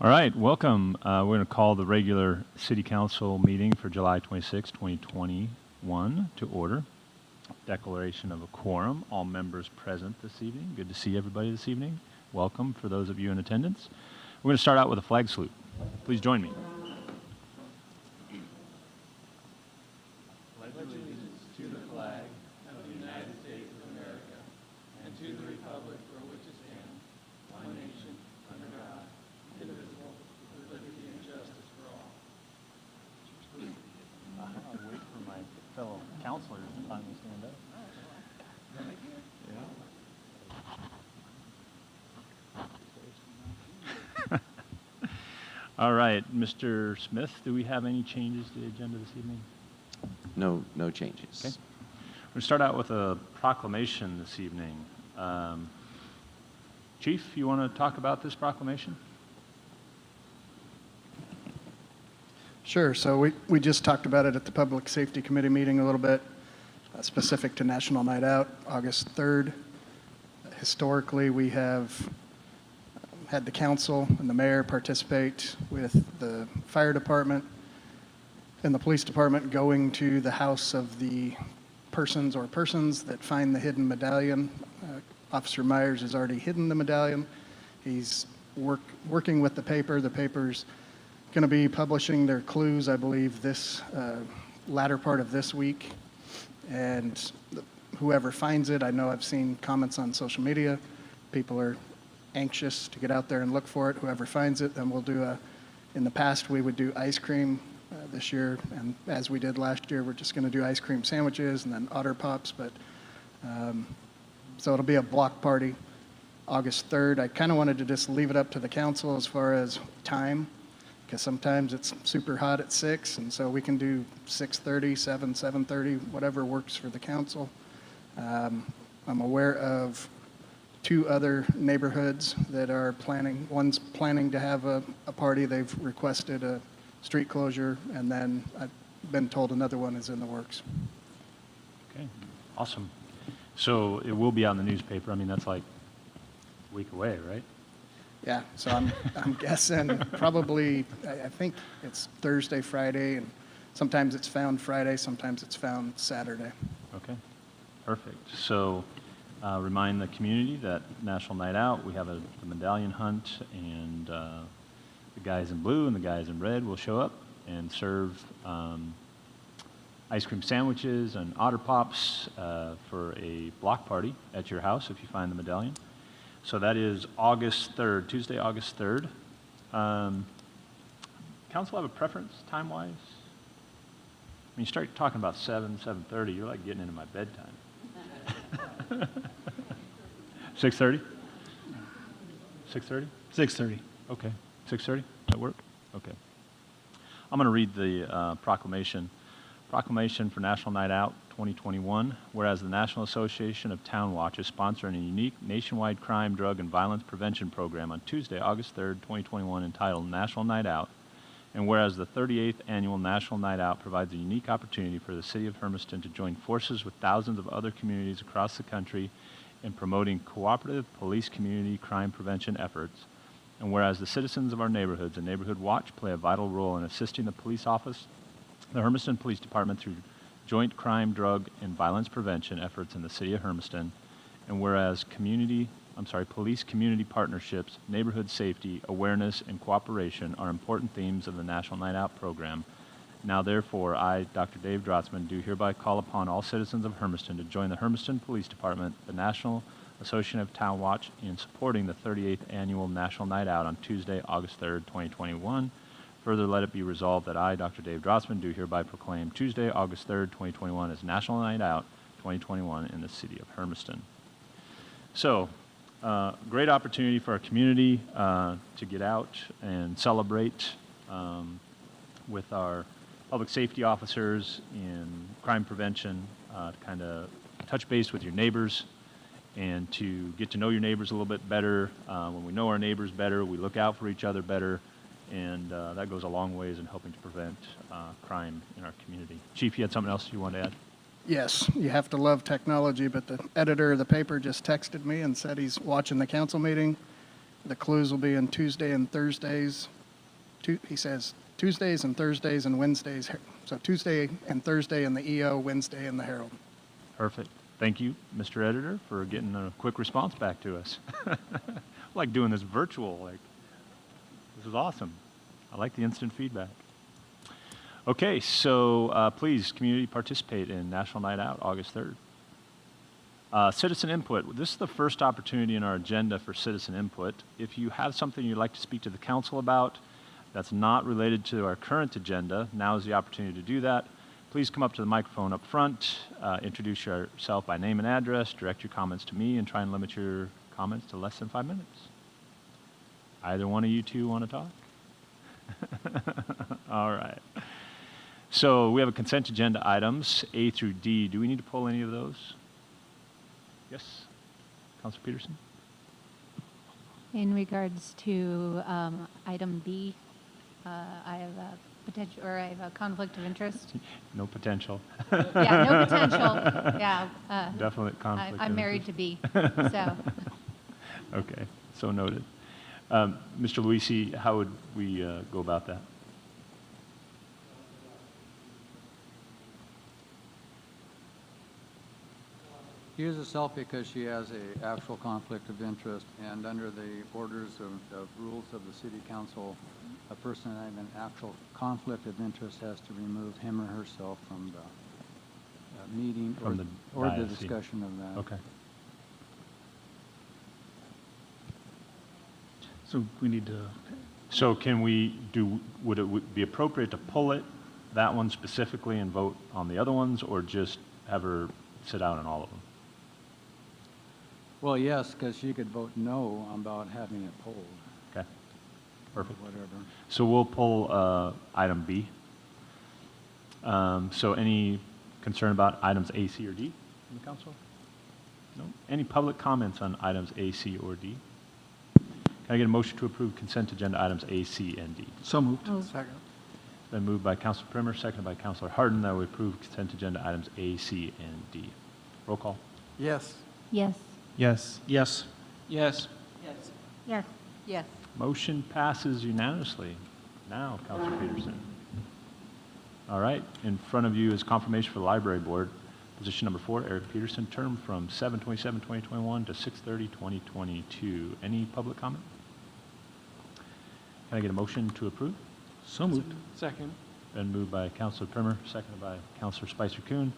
All right, welcome. We're going to call the regular City Council meeting for July 26, 2021 to order. Declaration of a quorum. All members present this evening. Good to see everybody this evening. Welcome for those of you in attendance. We're going to start out with a flag salute. Please join me. Pledge allegiance to the flag of the United States of America and to the republic for which it stands, one nation, under God, indivisible, with liberty and justice for all. I'll wait for my fellow counselors to finally stand up. Yeah. All right, Mr. Smith, do we have any changes to the agenda this evening? No changes. Okay. We're going to start out with a proclamation this evening. Chief, you want to talk about this proclamation? Sure. So we just talked about it at the Public Safety Committee meeting a little bit, specific to National Night Out, August 3rd. Historically, we have had the council and the mayor participate with the fire department and the police department going to the house of the persons that find the hidden medallion. Officer Myers has already hidden the medallion. He's working with the paper. The paper's going to be publishing their clues, I believe, this latter part of this week. And whoever finds it, I know I've seen comments on social media. People are anxious to get out there and look for it. Whoever finds it, then we'll do in the past, we would do ice cream. This year, and as we did last year, we're just going to do ice cream sandwiches and then Otter Pops. But so it'll be a block party, August 3rd. I kind of wanted to just leave it up to the council as far as time, because sometimes it's super hot at 6, and so we can do 6:30, 7, 7:30, whatever works for the council. I'm aware of 2 other neighborhoods that are planning. One's planning to have a party. They've requested a street closure, and then I've been told another one is in the works. Okay, awesome. So it will be out in the newspaper. I mean, that's like a week away, right? Yeah, so I'm guessing probably, I think it's Thursday, Friday, and sometimes it's found Friday, sometimes it's found Saturday. Okay, perfect. So remind the community that National Night Out, we have the medallion hunt, and the guys in blue and the guys in red will show up and serve ice cream sandwiches and Otter Pops for a block party at your house if you find the medallion. So that is August 3rd, Tuesday, August 3rd. Council have a preference time-wise? When you start talking about 7:30, you're like getting into my bedtime. 6:30? 6:30? 6:30. Okay. 6:30? That work? Okay. I'm going to read the proclamation. Proclamation for National Night Out 2021. Whereas the National Association of Town Watch is sponsoring a unique nationwide crime, drug, and violence prevention program on Tuesday, August 3rd, 2021, entitled National Night Out. And whereas the 38th Annual National Night Out provides a unique opportunity for the City of Hermiston to join forces with thousands of other communities across the country in promoting cooperative police community crime prevention efforts. And whereas the citizens of our neighborhoods and Neighborhood Watch play a vital role in assisting the police office, the Hermiston Police Department through joint crime, drug, and violence prevention efforts in the city of Hermiston. And whereas police community partnerships, neighborhood safety, awareness, and cooperation are important themes of the National Night Out program. Now therefore, I, Dr. Dave Drotzman, do hereby call upon all citizens of Hermiston to join the Hermiston Police Department, the National Association of Town Watch, in supporting the 38th Annual National Night Out on Tuesday, August 3rd, 2021. Further, let it be resolved that I, Dr. Dave Drotzman, do hereby proclaim Tuesday, August 3rd, 2021 as National Night Out 2021 in the city of Hermiston. So, great opportunity for our community to get out and celebrate with our public safety officers in crime prevention, to kind of touch base with your neighbors and to get to know your neighbors a little bit better. When we know our neighbors better, we look out for each other better, and that goes a long ways in helping to prevent crime in our community. Chief, you had something else you wanted to add? Yes, you have to love technology, but the editor of the paper just texted me and said he's watching the council meeting, The clues will be on Tuesday and Thursdays. He says Tuesdays and Thursdays and Wednesdays. So Tuesday and Thursday in the EO, Wednesday in the Herald. Perfect. Thank you, Mr. Editor, for getting a quick response back to us. I like doing this virtual. This is awesome. I like the instant feedback. Okay, so please, community, participate in National Night Out, August 3rd. Citizen input. This is the first opportunity in our agenda for citizen input. If you have something you'd like to speak to the council about that's not related to our current agenda, now is the opportunity to do that. Please come up to the microphone up front, introduce yourself by name and address, direct your comments to me, and try and limit your comments to less than 5 minutes. Either one of you two want to talk? All right. So we have a consent agenda items, A through D. Do we need to pull any of those? Yes? Councilor Peterson? In regards to item B, I have a potential, or I have a conflict of interest. No potential. Yeah, no potential. Yeah. Definite conflict. I'm of married interest. to B, so. Okay, so noted. Mr. Luisi, how would we go about that? She is herself because she has a actual conflict of interest, and under the orders of rules of the city council, a person having an actual conflict of interest has to remove him or herself from the meeting From the or the dais, discussion of that. Okay. So we need to, So can we would it be appropriate to pull it, that one specifically, and vote on the other ones, or just have her sit out on all of them? Well, yes, because she could vote no about having it pulled, Okay, perfect. or whatever. So we'll pull item B. So any concern about items A, C, or D from the council? No? Any public comments on items A, C, or D? Can I get a motion to approve consent agenda items A, C, and D? so moved. Oh, Second. It's been moved by Councilor Primer, seconded by Councilor Harden, that we approve consent agenda items A, C, and D. Roll call. Yes. yes. Yes. Yes. Yes. Yes. Yes. Motion passes unanimously. Now, Councilor Peterson. All right, in front of you is confirmation for the library board. Position number 4, Eric Peterson, term from 7/27/2021 to 6/30/2022. Any public comment? Can I get a motion to approve? So moved. Second. Been moved by Councilor Primer, seconded by Councilor Spicer-Kuhn.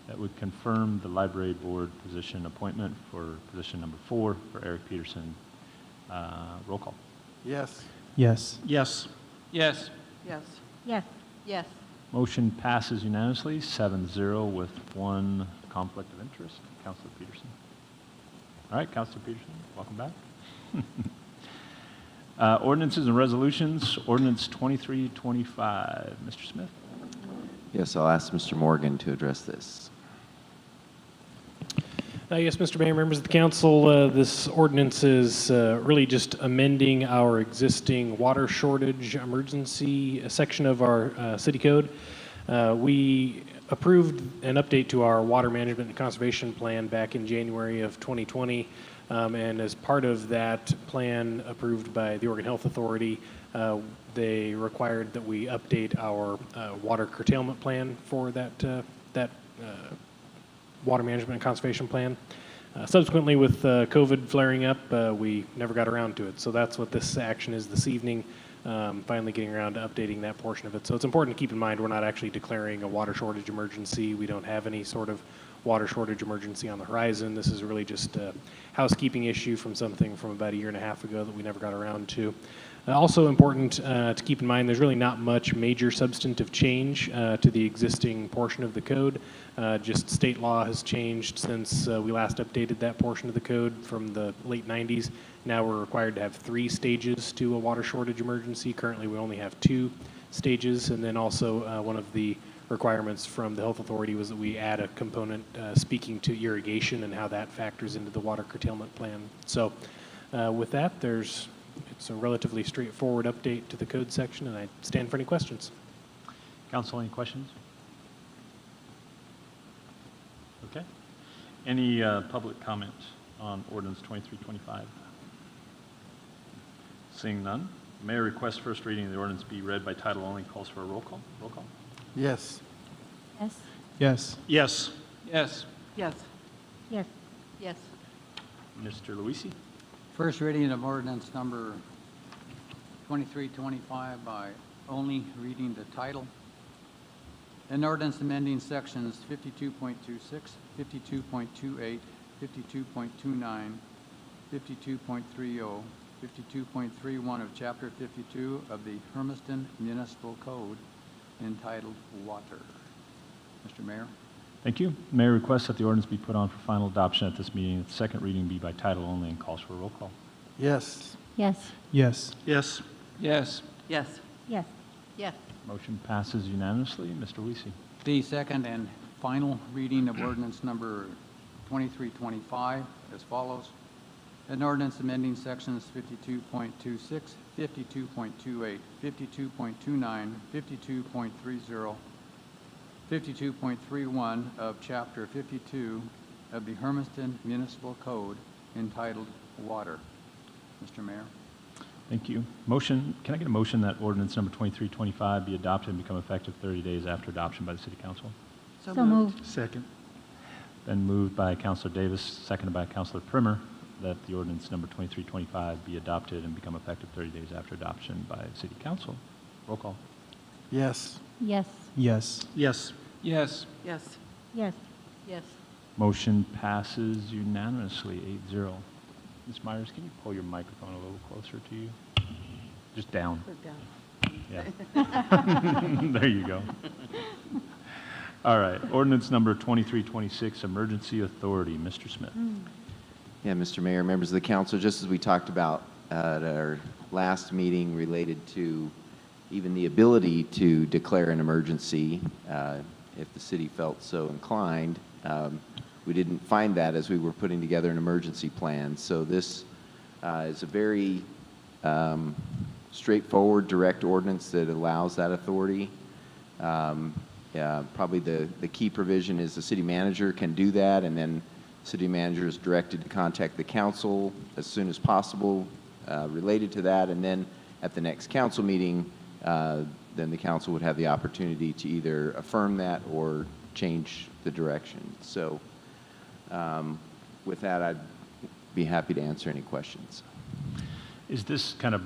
That would confirm the library board position appointment for position number 4 for Eric Peterson. Roll call. Yes. Yes. Yes. Yes. Yes. Yes. Yes. Motion passes unanimously, 7-0 with 1 conflict of interest. Councilor Peterson. All right, Councilor Peterson, welcome back. Ordinances and resolutions, ordinance 2325. Mr. Smith? Yes, I'll ask Mr. Morgan to address this. Yes, Mr. Mayor, members of the council, this ordinance is really just amending our existing water shortage emergency section of our city code. We approved an update to our water management and conservation plan back in January of 2020. And as part of that plan approved by the Oregon Health Authority, they required that we update our water curtailment plan for that water management and conservation plan. Subsequently, with COVID flaring up, we never got around to it. So that's what this action is this evening, finally getting around to updating that portion of it. So it's important to keep in mind we're not actually declaring a water shortage emergency. We don't have any sort of water shortage emergency on the horizon. This is really just a housekeeping issue from something from about 1.5 years ago that we never got around to. Also important to keep in mind, there's really not much major substantive change to the existing portion of the code. Just state law has changed since we last updated that portion of the code from the late 90s. Now we're required to have 3 stages to a water shortage emergency. Currently we only have 2 stages, and then also one of the requirements from the health authority was that we add a component speaking to irrigation and how that factors into the water curtailment plan. So with that, it's a relatively straightforward update to the code section, and I stand for any questions. Council, any questions? Okay. Any public comment on ordinance 2325? Seeing none, Mayor requests first reading of the ordinance be read by title only, calls for a roll call. Roll call. Yes. Yes. Yes. Yes. Yes. Yes. Yes. Yes. Mr. Luisi? First reading of ordinance number 2325 by only reading the title. An ordinance amending sections 52.26, 52.28, 52.29, 52.30, 52.31 of Chapter 52 of the Hermiston Municipal Code entitled Water. Mr. Mayor? Thank you. Mayor requests that the ordinance be put on for final adoption at this meeting, that the second reading be by title only, and calls for a roll call. Yes. Yes. Yes. Yes. Yes. Yes. Yes. Yes. Motion passes unanimously. Mr. Luisi? The second and final reading of ordinance number 2325 as follows. An ordinance amending sections 52.26, 52.28, 52.29, 52.30, 52.31 of Chapter 52 of the Hermiston Municipal Code entitled Water. Mr. Mayor? Thank you. Motion, can I get a motion that ordinance number 2325 be adopted and become effective 30 days after adoption by the City Council? So moved. Second. Been moved by Councilor Davis, seconded by Councilor Primer, that the ordinance number 2325 be adopted and become effective 30 days after adoption by City Council. Roll call. Yes. Yes. Yes. Yes. Yes. Yes. Yes. Yes. Motion passes unanimously, 8-0. Ms. Myers, can you pull your microphone a little closer to you? Just down. Put down. Yeah. There you go. All right, ordinance number 2326, emergency authority. Mr. Smith. Yeah, Mr. Mayor, members of the council, just as we talked about at our last meeting related to even the ability to declare an emergency if the city felt so inclined, we didn't find that as we were putting together an emergency plan. So this is a very straightforward, direct ordinance that allows that authority. Probably the key provision is the city manager can do that, and then city manager is directed to contact the council as soon as possible related to that, and then at the next council meeting, then the council would have the opportunity to either affirm that or change the direction. So with that, I'd be happy to answer any questions. Is this kind of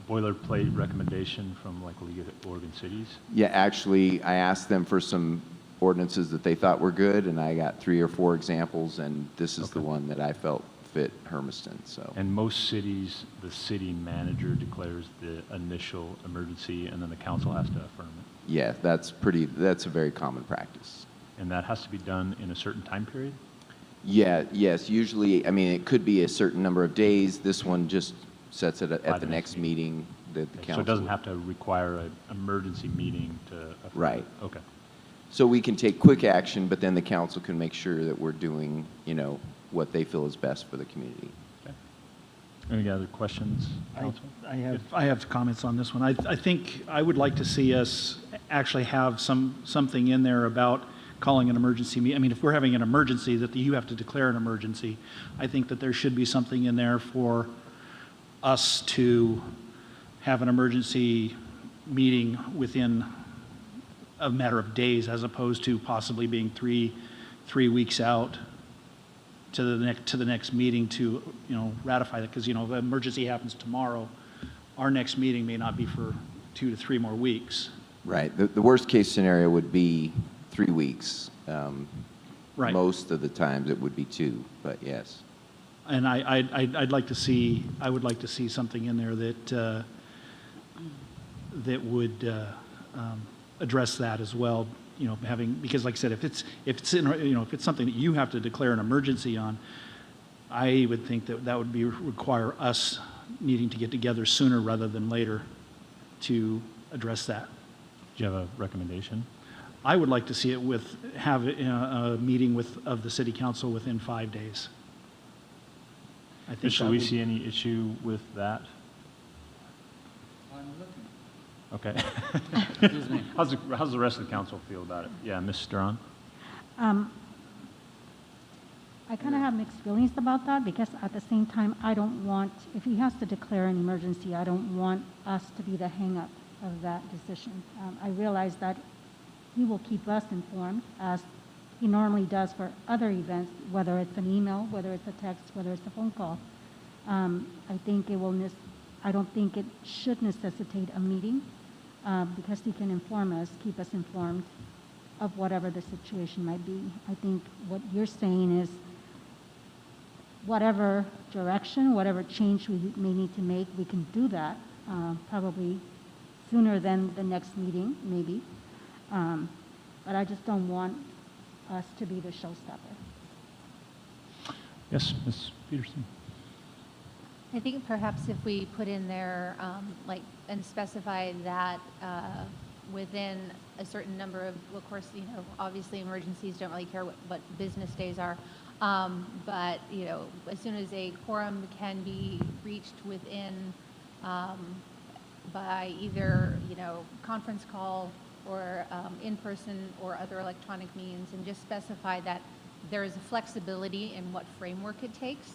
boilerplate recommendation from like League of Oregon Cities? Yeah, actually, I asked them for some ordinances that they thought were good, and I got 3 or 4 examples, and this is the one that I felt fit Hermiston. So. And most cities, the city manager declares the initial emergency, and then the council has to affirm it. Yeah, that's a very common practice. And that has to be done in a certain time period? Yeah, yes, usually, I mean, it could be a certain number of days. This one just sets it By at the next meeting that the council. So it doesn't have to require an emergency meeting to affirm it? Right. Okay. So we can take quick action, but then the council can make sure that we're doing, what they feel is best for the community. Okay. Any other questions, council? I have comments on this one. I think I would like to see us actually have something in there about calling an emergency meeting. I mean, if we're having an emergency, that you have to declare an emergency. I think that there should be something in there for us to have an emergency meeting within a matter of days, as opposed to possibly being three weeks out to the next meeting to ratify that. Because if the emergency happens tomorrow, our next meeting may not be for 2 to 3 more weeks. Right. The worst case scenario would be 3 weeks. Right. Most of the times it would be 2, but yes. And I would like to see something in there that would address that as well. Because like I said, if it's something that you have to declare an emergency on, I would think that would require us needing to get together sooner rather than later to address that. Do you have a recommendation? I would like to see it have a meeting of the city council within 5 days. I think Mr. that would- Luisi, any issue with that? I'm looking. Okay. Excuse me. How's the rest of the council feel about it? Yeah, Ms. Strawn? I I kind of have mixed feelings about that because at the same time, I don't want, if he has to declare an emergency, I don't want us to be the hang-up of that decision. I realize that he will keep us informed as he normally does for other events, whether it's an email, whether it's a text, whether it's a phone call. I think it will, I don't think it should necessitate a meeting because he can inform us, keep us informed of whatever the situation might be. I think what you're saying is whatever direction, whatever change we may need to make, we can do that probably sooner than the next meeting, maybe. But I just don't want us to be the showstopper. Yes, Ms. Peterson? I think perhaps if we put in there, and specify that within a certain number of course, obviously emergencies don't really care what business days are, but, as soon as a quorum can be reached within, by either, conference call or in person or other electronic means, and just specify that there is a flexibility in what framework it takes.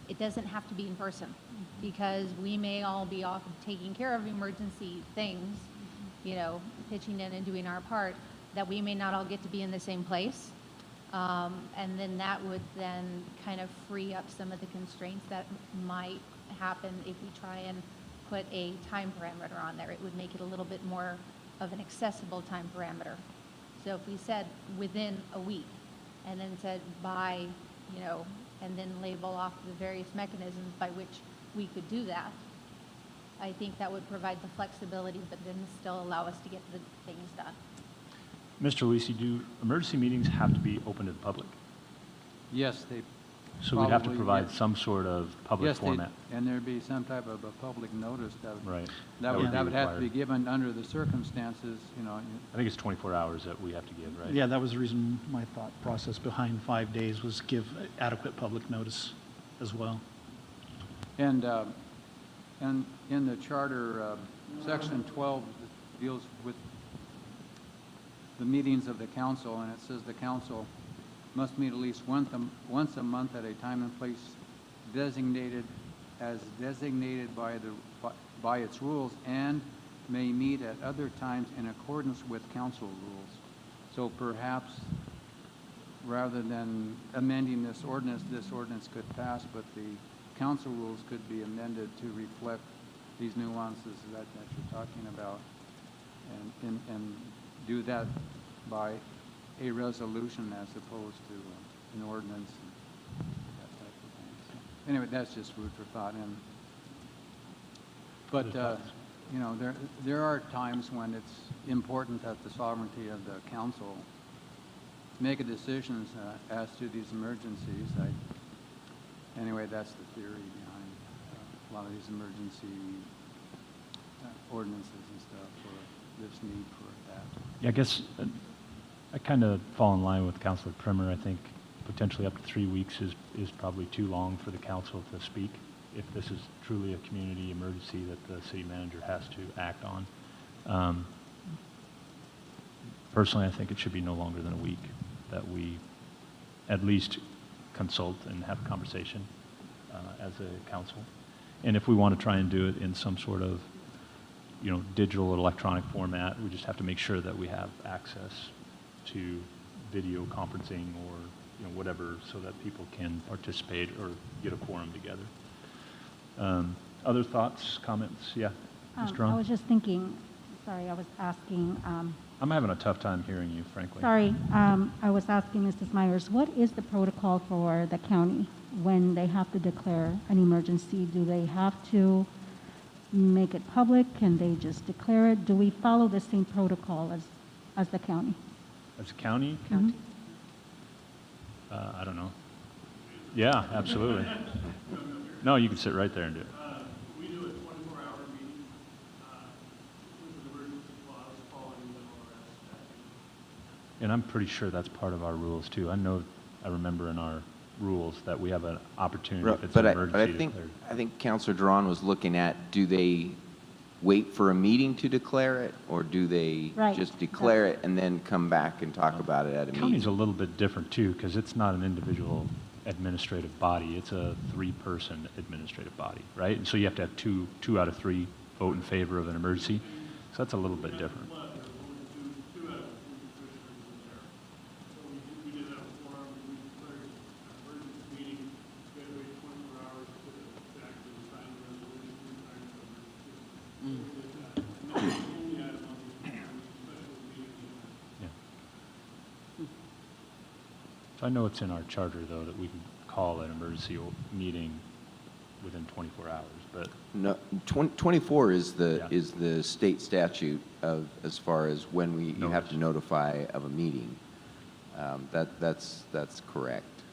It doesn't have to be in person, because we may all be off taking care of emergency things, pitching in and doing our part, that we may not all get to be in the same place. And then that would then kind of free up some of the constraints that might happen if we try and put a time parameter on there. It would make it a little bit more of an accessible time parameter. So if we said within a week, and then said by, and then label off the various mechanisms by which we could do that, I think that would provide the flexibility, but then still allow us to get the things done. Mr. Luisi, do emergency meetings have to be open to the public? Yes, they So we'd have to probably, provide yes. some sort of public Yes, format? and there'd be some type of a public notice Right. that be would have to required. be given under the circumstances, I think it's 24 hours that we have to give, right? Yeah, that was the reason my thought process behind 5 days was give adequate public notice as well. And in the charter, section 12 deals with the meetings of the council, and it says the council must meet at least once a month at a time and place designated by its rules, and may meet at other times in accordance with council rules. So perhaps, rather than amending this ordinance could pass, but the council rules could be amended to reflect these nuances that you're talking about, and do that by a resolution as opposed to an ordinance and that type of thing. So, anyway, that's just food for thought. But there are times when it's important that the sovereignty of the council make a decision as to these emergencies. Anyway, that's the theory behind a lot of these emergency ordinances and stuff, or this need for that. Yeah, I guess I kind of fall in line with Councilor Primer. I think potentially up to 3 weeks is probably too long for the council to speak if this is truly a community emergency that the city manager has to act on. Personally, I think it should be no longer than a week that we at least consult and have a conversation as a council. And if we want to try and do it in some sort of digital or electronic format, we just have to make sure that we have access to video conferencing or whatever, so that people can participate or get a quorum together. Other thoughts, comments? Yeah, Ms. I Drone? was just thinking, sorry, I was asking, I'm having a tough time hearing you, frankly. sorry, I was asking Mrs. Myers, what is the protocol for the county when they have to declare an emergency? Do they have to make it public? Can they just declare it? Do we follow the same protocol as the county? As a county? Mhm. I don't know. Yeah, absolutely. No, you can sit right there and do it. We do a 24-hour meeting with an emergency clause following the ORS statute. And I'm pretty sure that's part of our rules too. I remember in our rules that we have an opportunity if it's an emergency to declare. I think Councilor Duran was looking at, do they wait for a meeting to declare it, or do they Right. just declare it and then come back and talk about it at a County's a meeting? little bit different too, because it's not an individual administrative body. It's a 3-person administrative body, right? And so you have to have two out of 3 vote in favor of an emergency. So that's a little bit different. Two out of the 3 commissioners in there. So we did have a forum, we declared an emergency meeting, we had to wait 24 hours to actually sign the resolution, we signed the emergency. So we did that. And then we only had a monthly special meeting. Yeah. So I know it's in our charter, though, that we can call an emergency meeting within 24 hours, but No, 24 is Yeah. the state statute of, as far as when you have to Notice. notify of a meeting. That's correct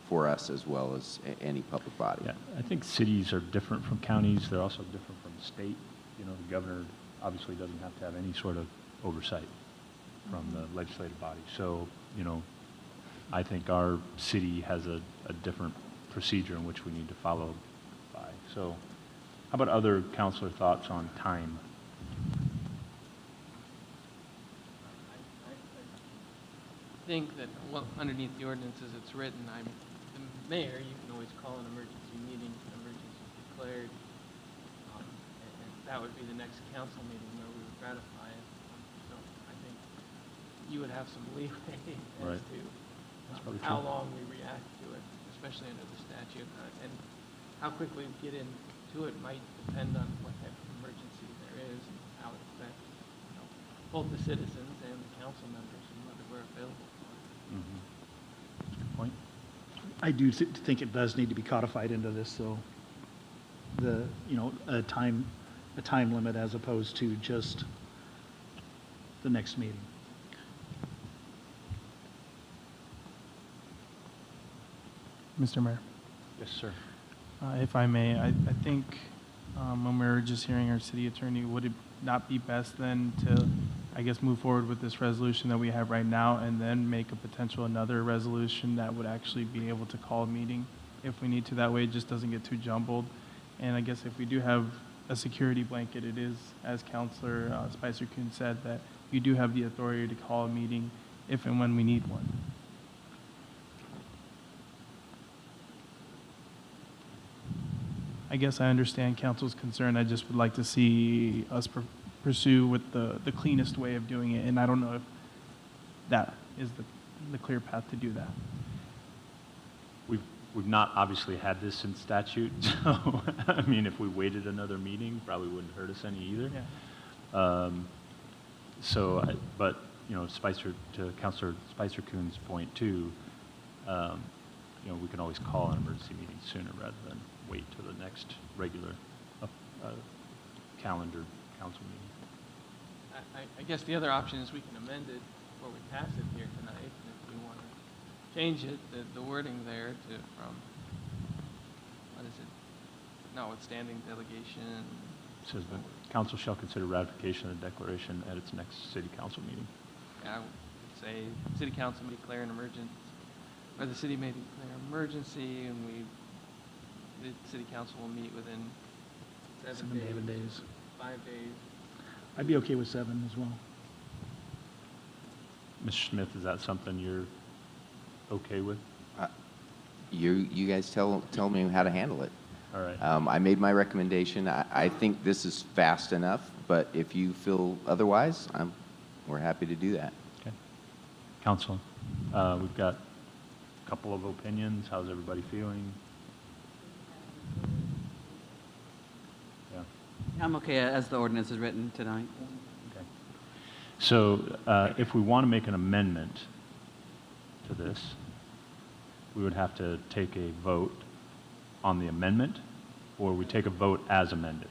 for us as well as any public body. yeah, I think cities are different from counties. They're also different from the state. You know, the governor obviously doesn't have to have any sort of oversight from the legislative body. So, you know, I think our city has a different procedure in which we need to follow by. So how about other counselor thoughts on time? I think that, well, underneath the ordinance as it's written, I'm the mayor, you can always call an emergency meeting, emergency declared. And that would be the next council meeting where we would ratify it. So I think you would have some leeway Right. as to That's probably how true. long we react to it, especially under the statute. And how quickly we get into it might depend on what type of emergency there is and how it affects, you know, both the citizens and the council members and whether we're available for it. Mhm. Good point. I do think it does need to be codified into this, so the, you know, a time limit as opposed to just the next meeting. Mr. Mayor, Yes, sir. if I may, I think when we were just hearing our city attorney, would it not be best then to, I guess, move forward with this resolution that we have right now and then make a potential another resolution that would actually be able to call a meeting if we need to? That way it just doesn't get too jumbled. And I guess if we do have a security blanket, it is, as Councilor Spicer-Coon said, that you do have the authority to call a meeting if and when we need one. I guess I understand council's concern. I just would like to see us pursue with the cleanest way of doing it. And I don't know if that is the clear path to do that. We've not obviously had this in statute, so, I mean, if we waited another meeting, probably wouldn't hurt us any either. Yeah. But, you know, to Councilor Spicer-Coon's point too, you know, we can always call an emergency meeting sooner rather than wait till the next regular calendar council meeting. I guess the other option is we can amend it before we pass it here tonight, and if we want to change it, the wording there to from, what is it, notwithstanding delegation. It says the council shall consider ratification of the declaration at its next city council meeting. I would say, city council may declare an emergency, or the city may declare an emergency, and the city council will meet within 7 days. 7 days. 5 days. I'd be okay with 7 as well. Mr. Smith, is that something you're okay with? You guys tell me how to handle it. All right. I made my recommendation. I think this is fast enough, but if you feel otherwise, we're happy to do that. Okay. Council, we've got a couple of opinions. How's everybody feeling? Yeah. I'm okay as the ordinance is written tonight. Okay. So if we want to make an amendment to this, we would have to take a vote on the amendment, or we take a vote as amended.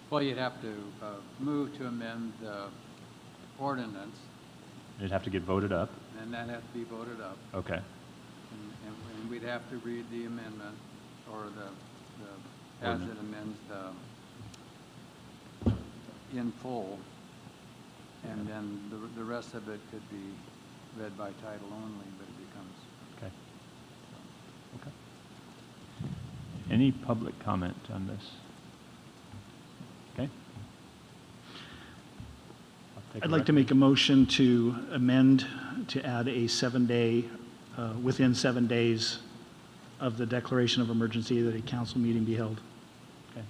Well, you'd have to move to amend the ordinance, It'd have to get voted up. and that has to be voted up. Okay. And we'd have to read the amendment, or as it amends in full. And then the rest of it could be read by title only, but it becomes. Okay. Okay. Any public comment on this? Okay. I'd like to make a motion to amend, to add a 7-day within 7 days of the declaration of emergency, that a council meeting be held. Okay.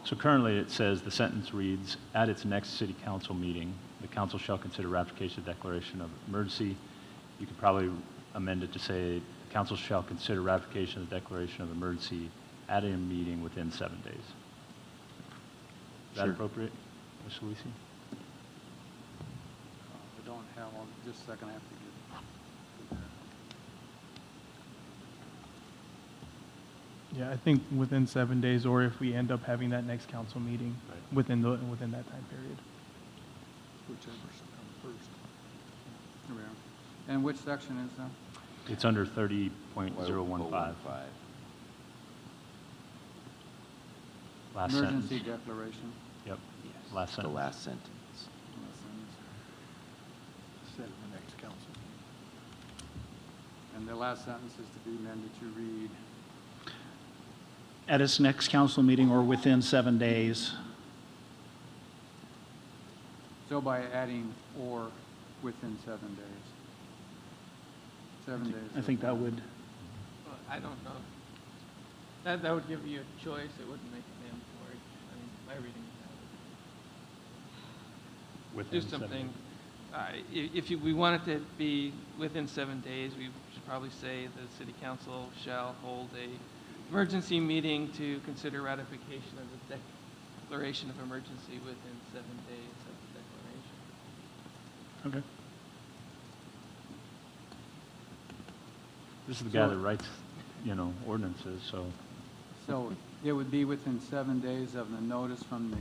So currently, it says, the sentence reads, "At its next city council meeting, the council shall consider ratification of declaration of emergency." You could probably amend it to say, "The council shall consider ratification of the declaration of emergency at a meeting within 7 days." Is that Sure. appropriate, Mr. Luisi? I don't have, just a second, I have to get. Yeah, I think within 7 days, or if we end up having that next council meeting Right. within that time period. Whichever should come first. Here we are. And which section is that? It's under 30.015. Last sentence. Emergency declaration. Yep, Yes, last the sentence. last sentence. Set the next council. And the last sentence is to be amended to read, At its next council meeting or within 7 days. so by adding "or" within 7 days. 7 days. I think that would, Well, I don't know. That would give you a choice. It wouldn't make it mandatory. I mean, my reading of that would Within do 7 something. days. If we want it to be within 7 days, we should probably say the city council shall hold a emergency meeting to consider ratification of the declaration of emergency within 7 days of the declaration. okay. This is the guy that writes, ordinances, so. So it would be within 7 days of the notice from the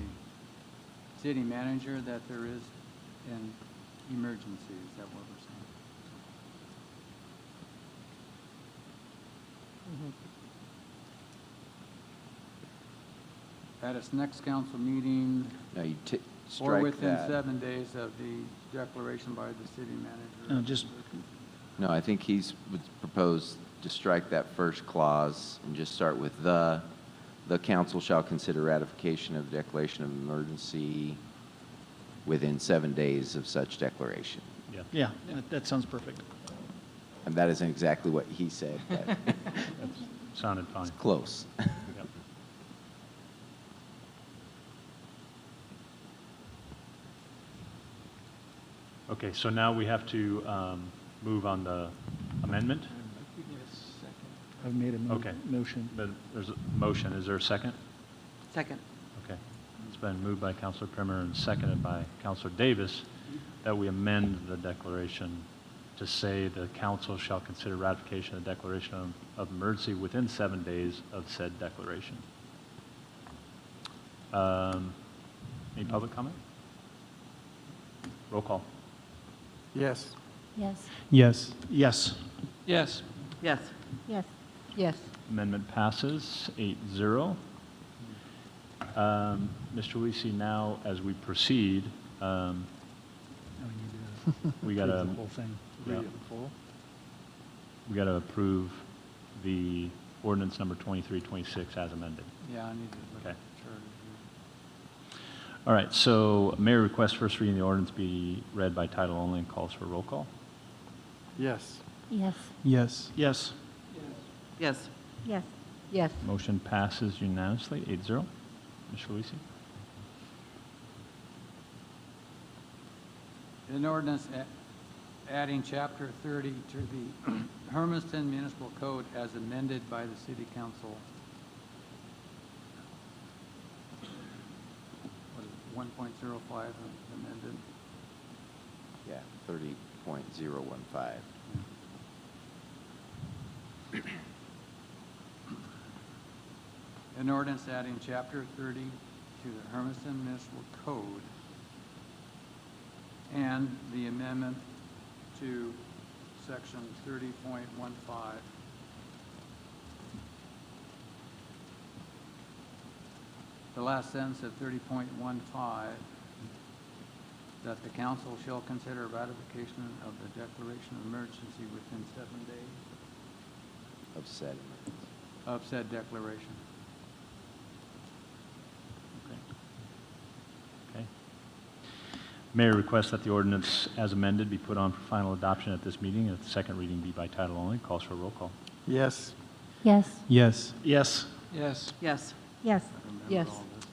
city manager that there is an emergency. Is that what we're saying? At its next council meeting, No, you or strike within that. 7 days of the declaration by the city manager. Just, No, I think he's would propose to strike that first clause and just start with the council shall consider ratification of declaration of emergency within 7 days of such declaration. yeah, that sounds perfect. And that isn't exactly what he said, but That sounded fine. it's close. Yep. Okay, so now we have to move on the amendment. We need a second. I've made a Okay. motion. But there's a motion. Is there a second? Second. Okay. It's been moved by Counselor Primer and seconded by Counselor Davis that we amend the declaration to say the council shall consider ratification of the declaration of emergency within 7 days of said declaration. Any public comment? Roll call. Yes. Yes. Yes. Yes. Yes. Yes. Yes. Yes. Amendment passes 8-0. Mr. Luisi, now as we proceed, we got to, The whole thing. we got to approve the ordinance number 2326 as amended. Yeah, I need to look Okay. at the charter here. All right, so Mayor requests first reading of the ordinance be read by title only and calls for a roll call. Yes. Yes. Yes. Yes. Yes. Yes. Yes. Motion passes unanimously, 8-0. Mr. Luisi? An ordinance adding Chapter 30 to the Hermiston Municipal Code as amended by the City Council. What is it, 1.05 amended? Yeah, 30.015. An ordinance adding Chapter 30 to the Hermiston Municipal Code and the amendment to Section 30.15. The last sentence of 30.15, that the council shall consider ratification of the declaration of emergency within 7 days Of said emergency. of said declaration. Okay. Mayor requests that the ordinance as amended be put on for final adoption at this meeting, and that the second reading be by title only. Calls for a roll call. Yes. Yes. Yes. Yes. Yes. Yes. Yes. Yes.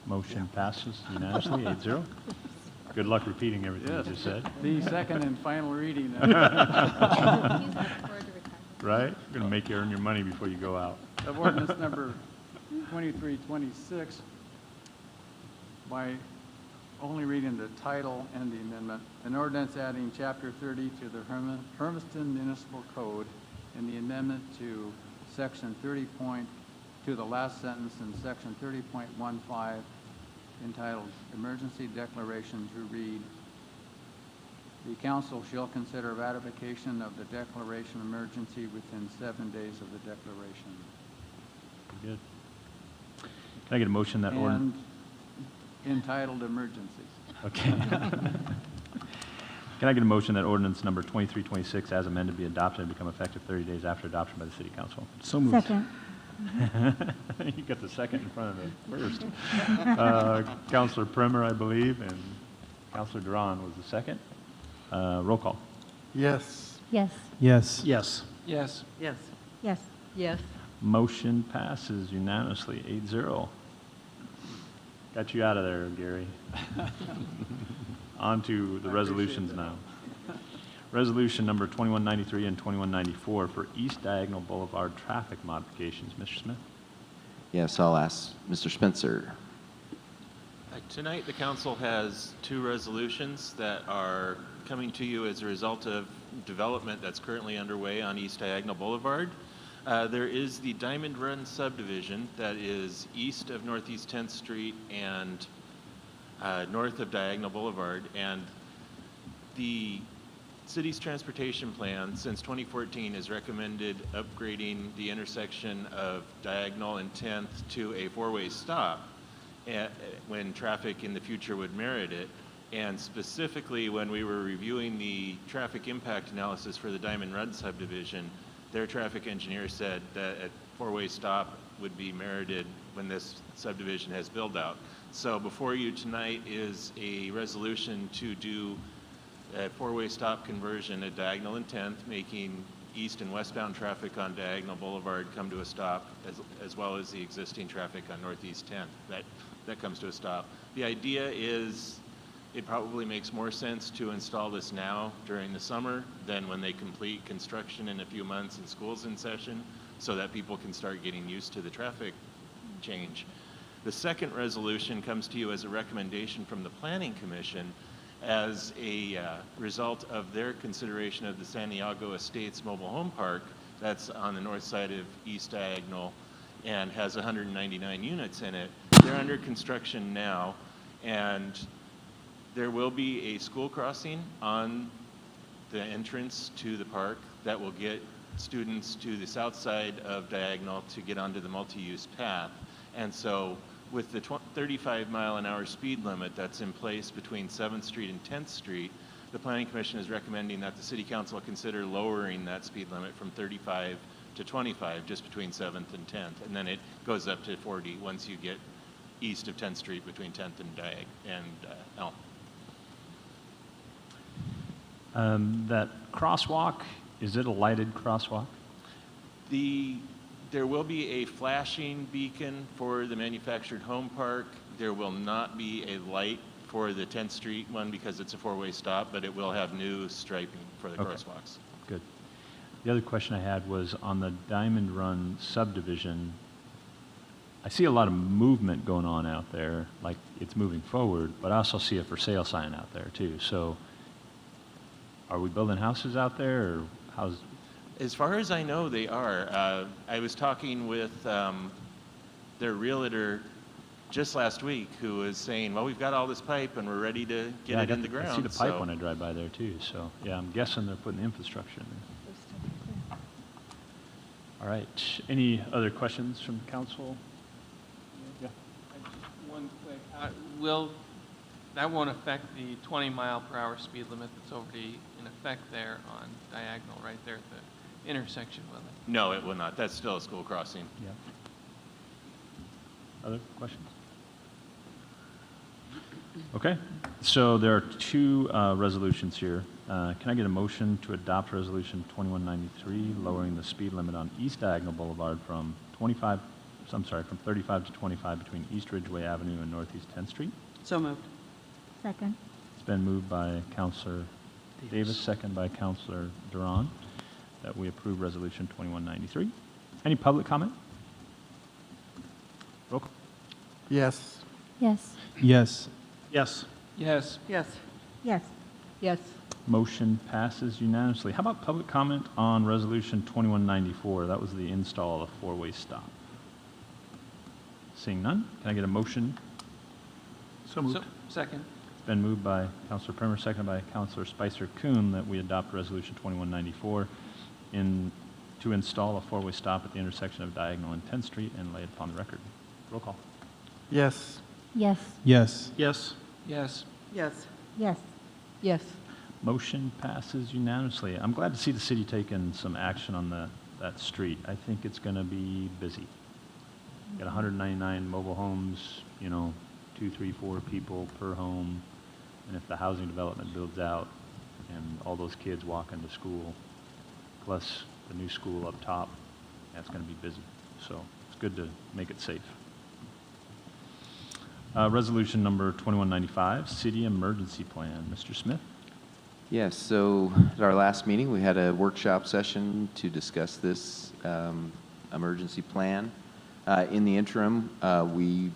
Motion passes unanimously, 8-0. Good luck repeating everything you just said. The second and final reading. He's looking forward to retirement. Right? Going to make you earn your money before you go out. Of ordinance number 2326 by only reading the title and the amendment. An ordinance adding Chapter 30 to the Hermiston Municipal Code and the amendment to Section 30 to the last sentence in Section 30.15 entitled Emergency Declaration to read, "The council shall consider ratification of the declaration of emergency within 7 days of the declaration." Good. Can I get a motion that ordinance? And entitled Emergencies. Okay. Can I get a motion that ordinance number 2326 as amended be adopted and become effective 30 days after adoption by the city council? So moved. Second. You got the second in front of the first. Counselor Primer, I believe, and Counselor Duran was the second. Roll call. Yes. Yes. Yes. Yes. Yes. Yes. Yes. Yes. Motion passes unanimously, 8-0. Got you out of there, Gary. On to the resolutions now. Resolution number 2193 and 2194 for East Diagonal Boulevard traffic modifications. Mr. Smith? Yes, I'll ask Mr. Spencer. Tonight, the council has two resolutions that are coming to you as a result of development that's currently underway on East Diagonal Boulevard. There is the Diamond Run subdivision that is east of Northeast 10th Street and north of Diagonal Boulevard. And the city's transportation plan since 2014 has recommended upgrading the intersection of Diagonal and 10th to a four-way stop when traffic in the future would merit it. And specifically, when we were reviewing the traffic impact analysis for the Diamond Run subdivision, their traffic engineer said that a four-way stop would be merited when this subdivision has build out. So before you tonight is a resolution to do a four-way stop conversion at Diagonal and 10th, making east and westbound traffic on Diagonal Boulevard come to a stop, as well as the existing traffic on Northeast 10th. That comes to a stop. The idea is it probably makes more sense to install this now during the summer than when they complete construction in a few months and school's in session, so that people can start getting used to the traffic change. The second resolution comes to you as a recommendation from the Planning Commission as a result of their consideration of the Santiago Estates Mobile Home Park that's on the north side of East Diagonal and has 199 units in it. They're under construction now, and there will be a school crossing on the entrance to the park that will get students to the south side of Diagonal to get onto the multi-use path. And so with the 35-mile-an-hour speed limit that's in place between 7th Street and 10th Street, the Planning Commission is recommending that the City Council consider lowering that speed limit from 35 to 25 just between 7th and 10th. And then it goes up to 40 once you get east of 10th Street between 10th and Elm. That crosswalk, is it a lighted crosswalk? There will be a flashing beacon for the manufactured home park. There will not be a light for the 10th Street one because it's a four-way stop, but it will have new striping for the Okay. crosswalks. Good. The other question I had was on the Diamond Run subdivision. I see a lot of movement going on out there, like it's moving forward, but I also see a for sale sign out there too. So are we building houses out there, or how's? As far as I know, they are. I was talking with their realtor just last week who was saying, well, we've got all this pipe and we're ready to get it in the ground. I see the pipe so- when I drive by there too. So yeah, I'm guessing they're putting the infrastructure in there. All right. Any other questions from council? Yeah. One quick, that won't affect the 20-mile-per-hour speed limit that's already in effect there on Diagonal, right there at the intersection, will it? No, it will not. That's still a school crossing. Yeah. Other questions? Okay, so there are two resolutions here. Can I get a motion to adopt Resolution 2193, lowering the speed limit on East Diagonal Boulevard from 35 to 25 between East Ridgeway Avenue and Northeast 10th Street? So moved. Second. It's been moved by Counselor Davis, second by Counselor Duran, that we approve Resolution 2193. Any public comment? Roll call. Yes. Yes. Yes. Yes. Yes. Yes. Yes. Yes. Motion passes unanimously. How about public comment on Resolution 2194? That was the install of a four-way stop. Seeing none, can I get a motion? So moved. Second. It's been moved by Counselor Primer, seconded by Counselor Spicer Kuhn, that we adopt Resolution 2194 to install a four-way stop at the intersection of Diagonal and 10th Street and lay it upon the record. Roll call. Yes. Yes. Yes. Yes. Yes. Yes. Yes. Yes. Motion passes unanimously. I'm glad to see the city taking some action on that street. I think it's going to be busy. Got 199 mobile homes, 2, 3, 4 people per home. And if the housing development builds out and all those kids walk into school, plus the new school up top, that's going to be busy. So it's good to make it safe. Resolution number 2195, City Emergency Plan. Mr. Smith? Yes, so at our last meeting, we had a workshop session to discuss this emergency plan. In the interim, we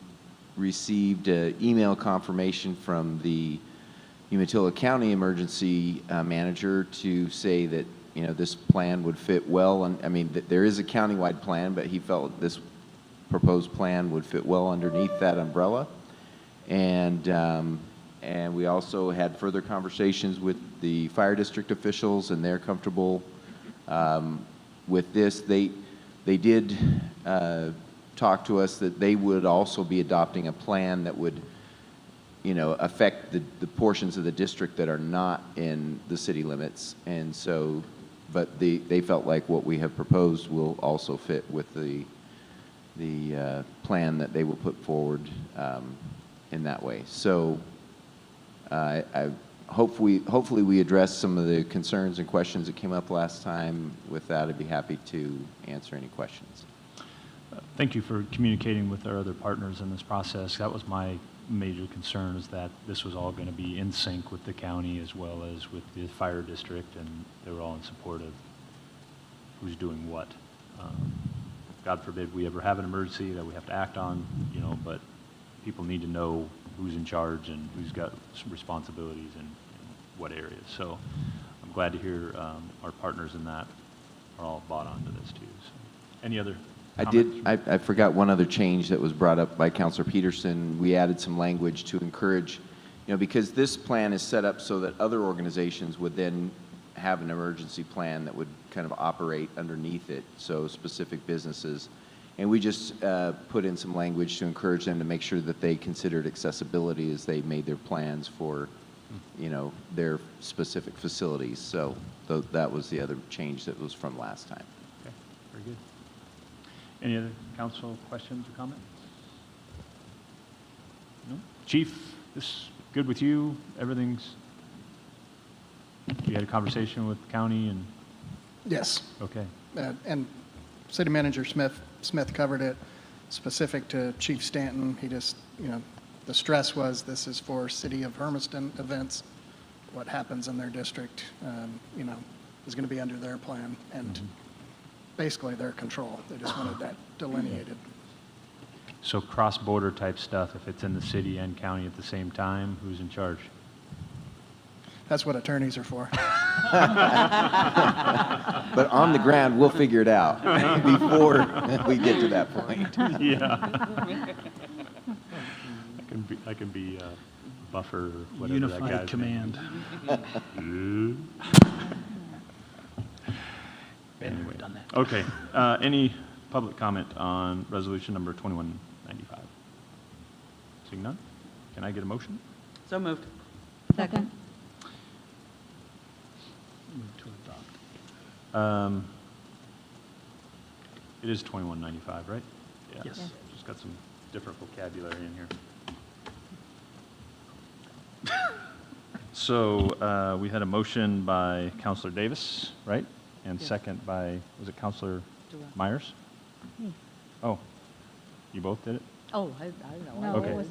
received an email confirmation from the Umatilla County Emergency Manager to say that, this plan would fit well. And I mean, there is a countywide plan, but he felt this proposed plan would fit well underneath that umbrella. And we also had further conversations with the fire district officials, and they're comfortable with this. They did talk to us that they would also be adopting a plan that would, affect the portions of the district that are not in the city limits. And so, but they felt like what we have proposed will also fit with the plan that they will put forward in that way. So hopefully we addressed some of the concerns and questions that came up last time. With that, I'd be happy to answer any questions. Thank you for communicating with our other partners in this process. That was my major concern, is that this was all going to be in sync with the county as well as with the fire district, and they were all in support of who's doing what. God forbid we ever have an emergency that we have to act on, but people need to know who's in charge and who's got some responsibilities in what areas. So I'm glad to hear our partners in that are all bought onto this too. So, any other comments? I forgot one other change that was brought up by Councilor Peterson. We added some language to encourage, because this plan is set up so that other organizations would then have an emergency plan that would kind of operate underneath it, so specific businesses. And we just put in some language to encourage them to make sure that they considered accessibility as they made their plans for, their specific facilities. So that was the other change that was from last time. Okay, very good. Any other council questions or comments? No? Chief, this good with you? Everything's, you had a conversation with the county and, Yes. okay. And City Manager Smith covered it specific to Chief Stanton. He just, the stress was this is for City of Hermiston events. What happens in their district, is going to be under their plan and basically their control. They just wanted that delineated. So cross-border type stuff, if it's in the city and county at the same time, who's in charge? That's what attorneys are for. But on the ground, we'll figure it out before we get to that point. Yeah. I can be buffer, or whatever that Unified guy's command. name. Anyway, done that. okay. Any public comment on resolution number 2195? Seeing none, can I get a motion? So moved. Second. Move to adopt. It is 2195, right? Yeah. Yes. Just got some different vocabulary in here. So we had a motion by Counselor Davis, right? And Yes. second by, was it Counselor Durant. Myers? Me. Oh, you both did it? Oh, I don't know. No, Okay. it was,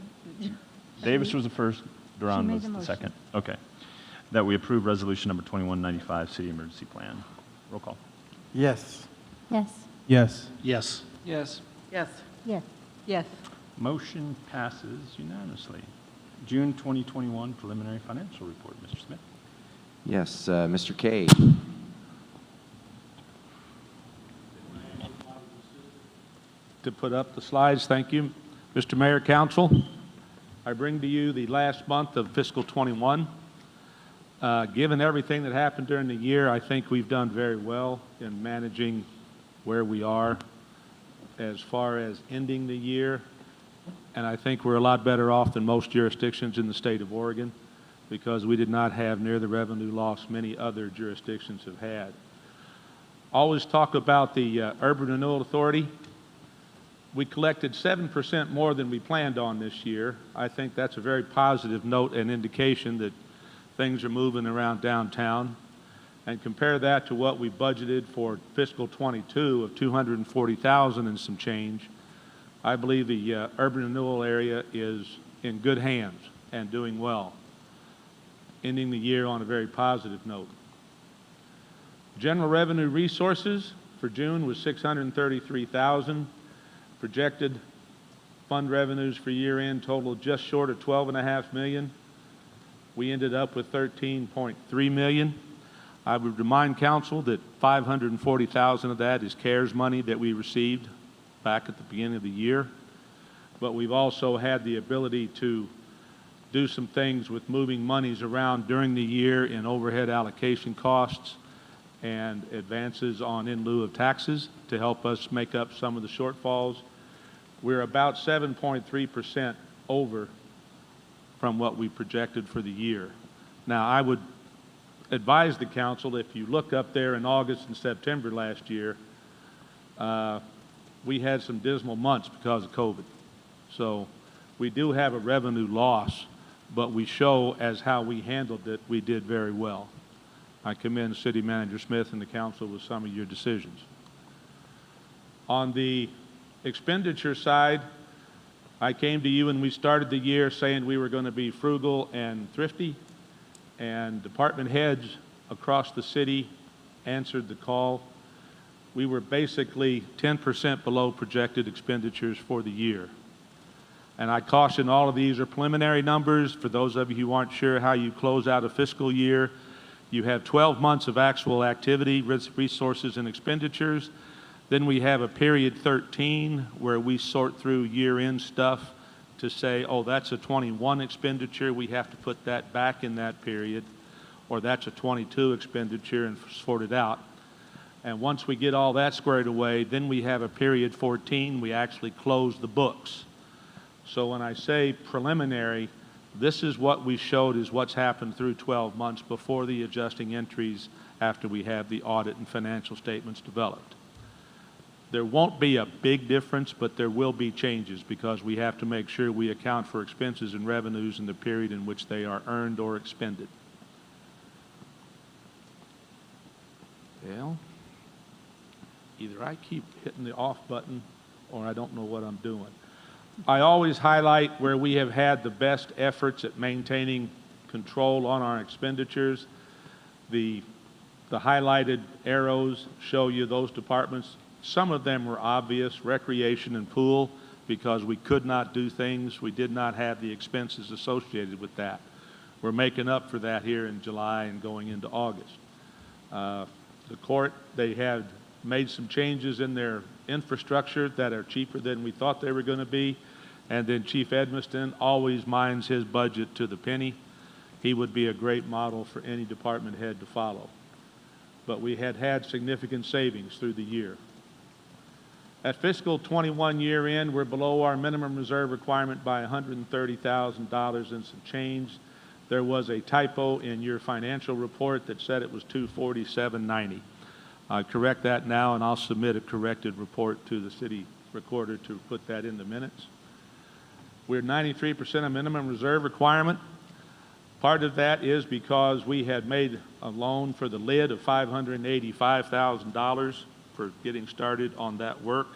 Davis was the first, Duran made was the the motion. second. Okay. That we approve resolution number 2195, city emergency plan. Roll call. Yes. Yes. Yes. Yes. Yes. Yes. yes, Yes. Motion passes unanimously. June 2021 preliminary financial report, Mr. Smith. Yes, Mr. Kay. To put up the slides, thank you. Mr. Mayor, Council, I bring to you the last month of fiscal '21. Given everything that happened during the year, I think we've done very well in managing where we are as far as ending the year. And I think we're a lot better off than most jurisdictions in the state of Oregon because we did not have near the revenue loss many other jurisdictions have had. Always talk about the Urban Renewal Authority. We collected 7% more than we planned on this year. I think that's a very positive note and indication that things are moving around downtown. And compare that to what we budgeted for fiscal '22 of $240,000 and some change. I believe the urban renewal area is in good hands and doing well, ending the year on a very positive note. General revenue resources for June was $633,000. Projected fund revenues for year end totaled just short of $12.5 million. We ended up with $13.3 million. I would remind council that $540,000 of that is CARES money that we received back at the beginning of the year. But we've also had the ability to do some things with moving monies around during the year in overhead allocation costs and advances on in lieu of taxes to help us make up some of the shortfalls. We're about 7.3% over from what we projected for the year. Now, I would advise the council, if you look up there in August and September last year, we had some dismal months because of COVID. So we do have a revenue loss, but we show as how we handled it, we did very well. I commend City Manager Smith and the council with some of your decisions. On the expenditure side, I came to you and we started the year saying we were going to be frugal and thrifty, and department heads across the city answered the call. We were basically 10% below projected expenditures for the year. And I caution all of these are preliminary numbers. For those of you who aren't sure how you close out a fiscal year, you have 12 months of actual activity, resources, and expenditures. Then we have a period 13 where we sort through year-end stuff to say, oh, that's a 21 expenditure, we have to put that back in that period, or that's a 22 expenditure and sort it out. And once we get all that squared away, then we have a period 14, we actually close the books. So when I say preliminary, this is what we showed is what's happened through 12 months before the adjusting entries after we have the audit and financial statements developed. There won't be a big difference, but there will be changes because we have to make sure we account for expenses and revenues in the period in which they are earned or expended. Well, either I keep hitting the off button or I don't know what I'm doing. I always highlight where we have had the best efforts at maintaining control on our expenditures. The highlighted arrows show you those departments. Some of them were obvious, recreation and pool, because we could not do things. We did not have the expenses associated with that. We're making up for that here in July and going into August. The court, they had made some changes in their infrastructure that are cheaper than we thought they were going to be. And then Chief Hermiston always minds his budget to the penny. He would be a great model for any department head to follow. But we had significant savings through the year. At fiscal '21 year end, we're below our minimum reserve requirement by $130,000 and some change. There was a typo in your financial report that said it was $247.90. I correct that now, and I'll submit a corrected report to the city recorder to put that in the minutes. We're 93% of minimum reserve requirement. Part of that is because we had made a loan for the lid of $585,000 for getting started on that work.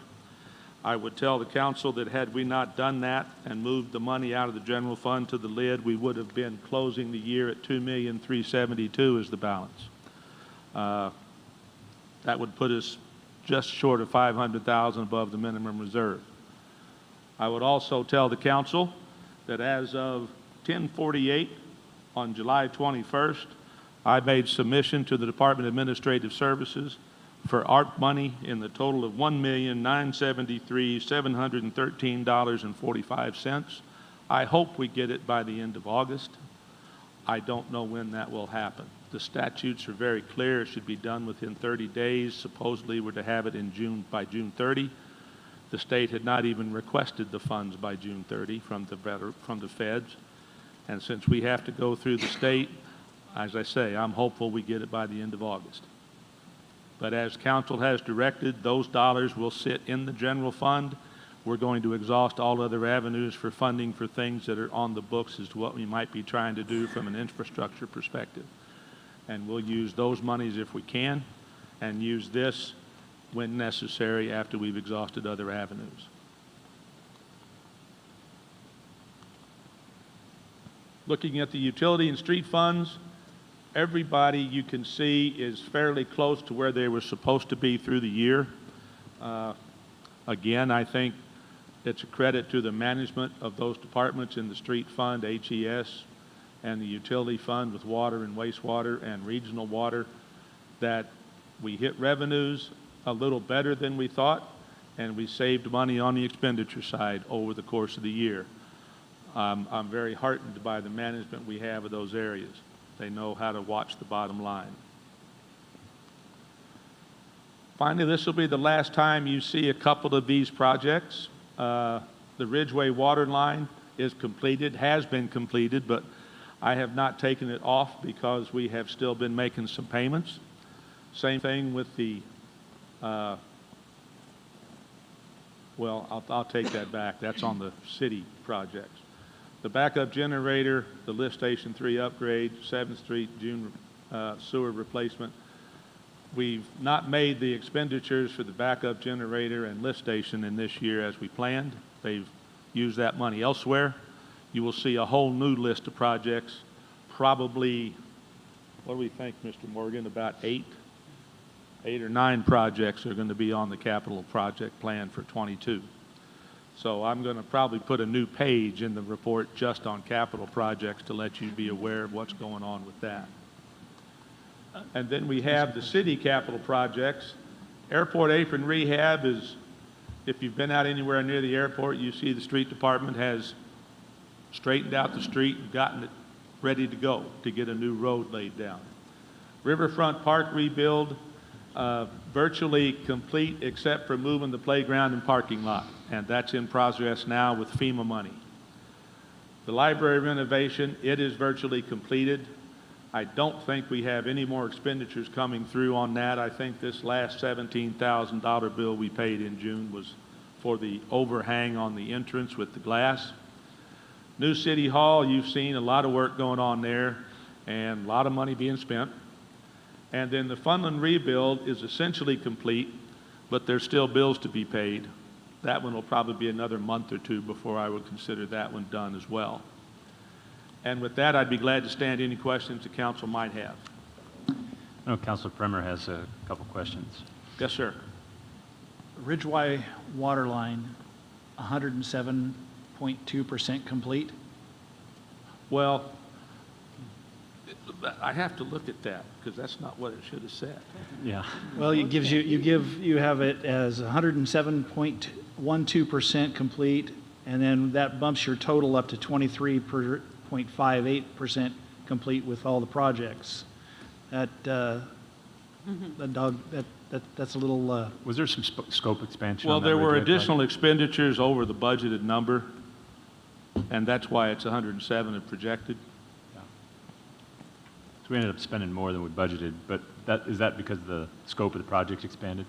I would tell the council that had we not done that and moved the money out of the general fund to the lid, we would have been closing the year at $2,372,000 as the balance. That would put us just short of $500,000 above the minimum reserve. I would also tell the council that as of 10:48 on July 21st, I made submission to the Department of Administrative Services for ARP money in the total of $1,973,713.45. I hope we get it by the end of August. I don't know when that will happen. The statutes are very clear. It should be done within 30 days. Supposedly we're to have it in by June 30. The state had not even requested the funds by June 30 from the feds. And since we have to go through the state, as I say, I'm hopeful we get it by the end of August. But as council has directed, those dollars will sit in the general fund. We're going to exhaust all other avenues for funding for things that are on the books as to what we might be trying to do from an infrastructure perspective. And we'll use those monies if we can, and use this when necessary after we've exhausted other avenues. Looking at the utility and street funds, everybody you can see is fairly close to where they were supposed to be through the year. Again, I think it's a credit to the management of those departments in the street fund, HES, and the utility fund with water and wastewater and regional water, that we hit revenues a little better than we thought, and we saved money on the expenditure side over the course of the year. I'm very heartened by the management we have of those areas. They know how to watch the bottom line. Finally, this will be the last time you see a couple of these projects. The Ridgeway water line is completed, has been completed, but I have not taken it off because we have still been making some payments. Same thing with the, well, I'll take that back. That's on the city projects. The backup generator, the lift station 3 upgrade, 7th Street June sewer replacement. We've not made the expenditures for the backup generator and lift station in this year as we planned. They've used that money elsewhere. You will see a whole new list of projects, probably, what do we think, Mr. Morgan, about eight or nine projects are going to be on the capital project plan for 22. So I'm going to probably put a new page in the report just on capital projects to let you be aware of what's going on with that. And then we have the city capital projects. Airport apron rehab is, if you've been out anywhere near the airport, you see the street department has straightened out the street and gotten it ready to go to get a new road laid down. Riverfront Park rebuild, virtually complete except for moving the playground and parking lot, and that's in progress now with FEMA money. The library renovation, it is virtually completed. I don't think we have any more expenditures coming through on that. I think this last $17,000 bill we paid in June was for the overhang on the entrance with the glass. New City Hall, you've seen a lot of work going on there and a lot of money being spent. And then the Funland rebuild is essentially complete, but there's still bills to be paid. That one will probably be another month or two before I would consider that one done as well. And with that, I'd be glad to stand any questions the council might have. I know Councilor Bremer has a couple questions. Yes, sir. Ridgeway water line, 107.2% complete. Well, I have to look at that because that's not what it should have said. Yeah. Well, it gives you have it as 107.12% complete, and then that bumps your total up to 23.58% complete with all the projects. That's a little. Was there some scope expansion? Well, on that there were Ridgeway additional expenditures over the budgeted number, and that's why it's 107 and projected. Yeah. So we ended up spending more than we budgeted, but is that because the scope of the project expanded?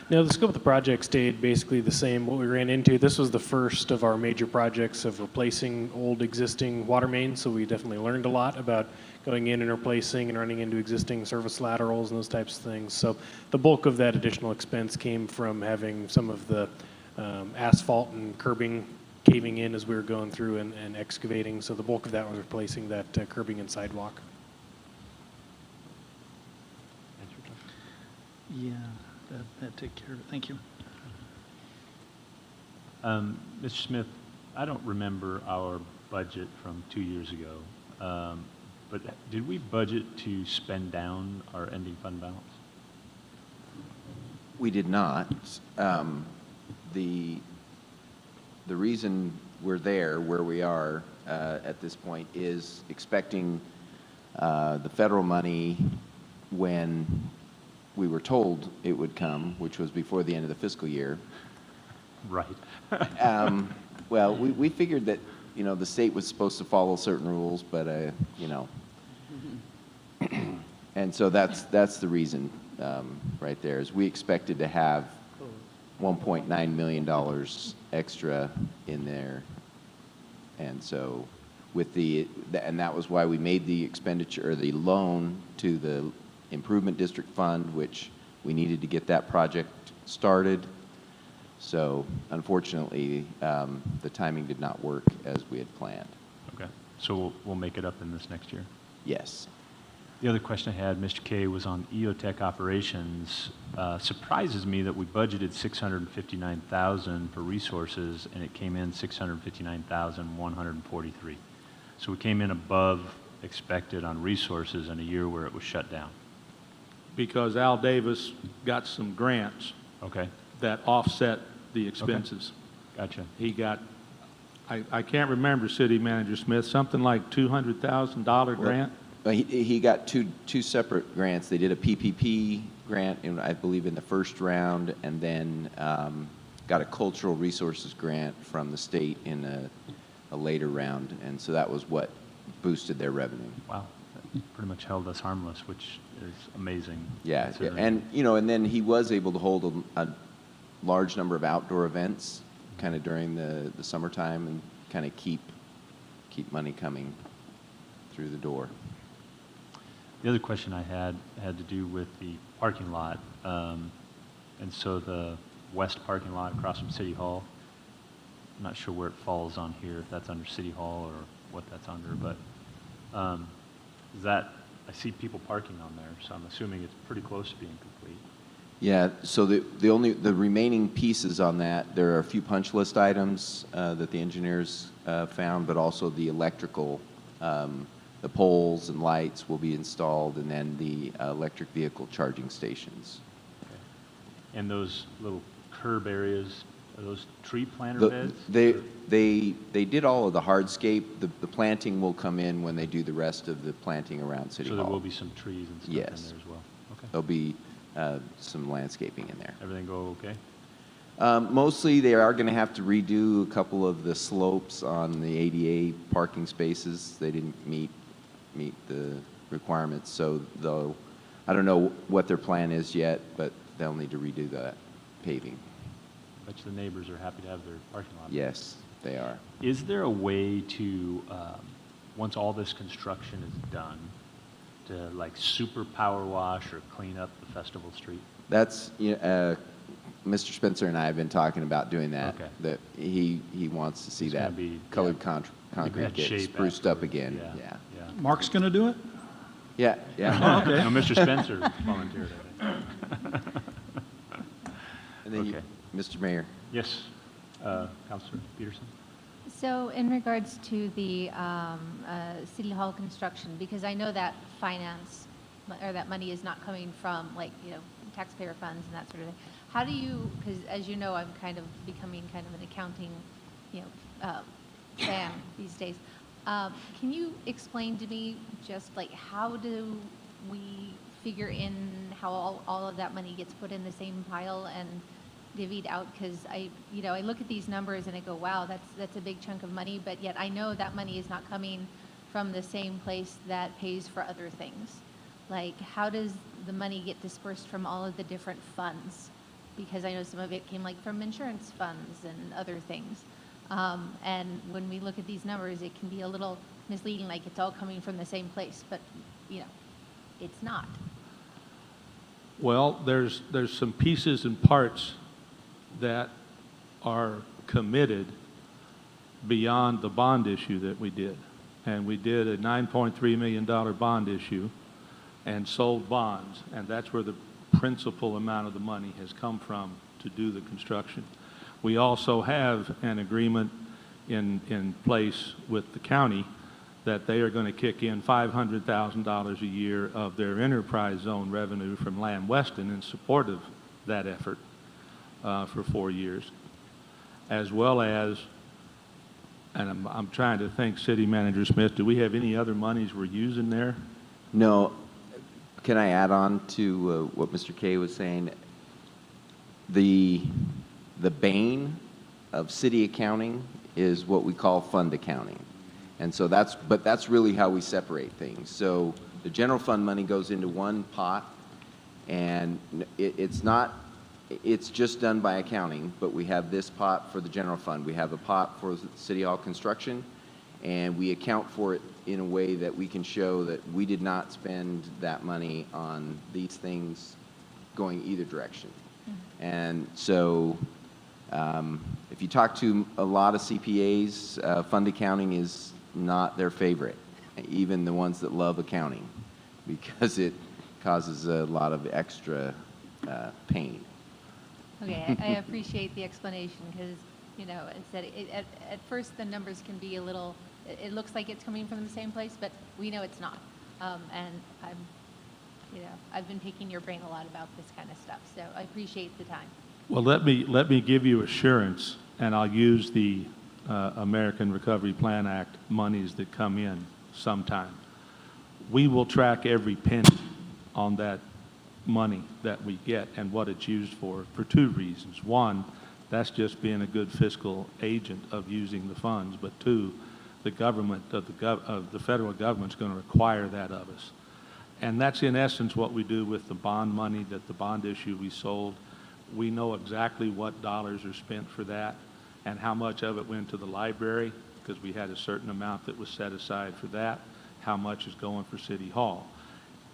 No, the scope of the project stayed basically the same. What we ran into, this was the first of our major projects of replacing old existing water mains, so we definitely learned a lot about going in and replacing and running into existing service laterals and those types of things. So the bulk of that additional expense came from having some of the asphalt and curbing caving in as we were going through and excavating. So the bulk of that was replacing that curbing and sidewalk. Yeah, that take care of it. Thank you. Mr. Smith, I don't remember our budget from 2 years ago, but did we budget to spend down our ending fund balance? We did not. The reason we're there, where we are at this point, is expecting the federal money when we were told it would come, which was before the end of the fiscal year. Right. Well, we figured that, the state was supposed to follow certain rules, but, and so that's the reason right there, is we expected to have $1.9 million extra in there. And so and that was why we made the expenditure, or the loan to the Improvement District Fund, which we needed to get that project started. So unfortunately, the timing did not work as we had planned. Okay, so we'll make it up in this next year? Yes. The other question I had, Mr. K, was on EOTech operations. Surprises me that we budgeted $659,000 for resources, and it came in $659,143. So we came in above expected on resources in a year where it was shut down. Because Al Davis got some grants Okay, that offset the expenses. gotcha. He got, I can't remember, City Manager Smith, something like $200,000 grant? He got two separate grants. They did a PPP grant, I believe, in the first round, and then got a cultural resources grant from the state in a later round. And so that was what boosted their revenue. Wow, that pretty much held us harmless, which is amazing. Yeah, considering- and then he was able to hold a large number of outdoor events kind of during the summertime and kind of keep money coming through the door. The other question I had to do with the parking lot. And so the west parking lot across from City Hall, I'm not sure where it falls on here, if that's under City Hall or what that's under, but is that, I see people parking on there, so I'm assuming it's pretty close to being complete. Yeah, so the remaining pieces on that, there are a few punch list items that the engineers found, but also the electrical, the poles and lights will be installed, and then the electric vehicle charging stations. Okay. And those little curb areas, are those tree planter The- beds? They did all of the hardscape. The planting will come in when they do the rest of the planting around City So Hall. there will be some trees and stuff in there Yes. as well? Okay. There'll be some landscaping in there. Everything go okay? Mostly, they are going to have to redo a couple of the slopes on the ADA parking spaces. They didn't meet the requirements, so I don't know what their plan is yet, but they'll need to redo that paving. Bet you the neighbors are happy to have their parking lot. Yes, they are. Is there a way to, once all this construction is done, to like super power wash or clean up the festival street? That's, Mr. Spencer and I have been talking about doing that. Okay. That he wants to see It's gonna that be- colored yeah. concrete Bad get shape spruced up afterwards. again. Yeah, Yeah. yeah. Mark's going to do it? Yeah, yeah. Okay. No, Mr. Spencer volunteered, I think. And then Okay. Mr. Mayor. Yes, Councilor Peterson? So in regards to the City Hall construction, because I know that finance, or that money is not coming from taxpayer funds and that sort of thing. How do you, because as you know, I'm kind of becoming kind of an accounting, fan these days. Can you explain to me just like how do we figure in how all of that money gets put in the same pile and divvied out? Because I look at these numbers and I go, wow, that's a big chunk of money, but yet I know that money is not coming from the same place that pays for other things. Like, how does the money get dispersed from all of the different funds? because I know some of it came like from insurance funds and other things. And when we look at these numbers, it can be a little misleading, like it's all coming from the same place, but, you know, it's not. Well, there's some pieces and parts that are committed beyond the bond issue that we did. And we did a $9.3 million bond issue and sold bonds, and that's where the principal amount of the money has come from to do the construction. We also have an agreement in place with the county that they are going to kick in $500,000 a year of their enterprise zone revenue from Lamb Weston in support of that effort for 4 years, as well as, and I'm trying to think, City Manager Smith, do we have any other monies we're using there? No. Can I add on to what Mr. Kay was saying? The bane of city accounting is what we call fund accounting. And so that's really how we separate things. So the general fund money goes into one pot, and it's just done by accounting, but we have this pot for the general fund. We have a pot for City Hall construction, and we account for it in a way that we can show that we did not spend that money on these things going either direction. And so if you talk to a lot of CPAs, fund accounting is not their favorite, even the ones that love accounting, because it causes a lot of extra pain. Okay, I appreciate the explanation, because, you know, instead, at first the numbers can be a little, it looks like it's coming from the same place, but we know it's not. And I've been picking your brain a lot about this kind of stuff, so I appreciate the time. Well, let me give you assurance, and I'll use the American Recovery Plan Act monies that come in sometime. We will track every penny on that money that we get and what it's used for 2 reasons. One, that's just being a good fiscal agent of using the funds, but 2, the government of the federal government's going to require that of us. And that's in essence what we do with the bond money, that the bond issue we sold. We know exactly what dollars are spent for that and how much of it went to the library, because we had a certain amount that was set aside for that, how much is going for City Hall.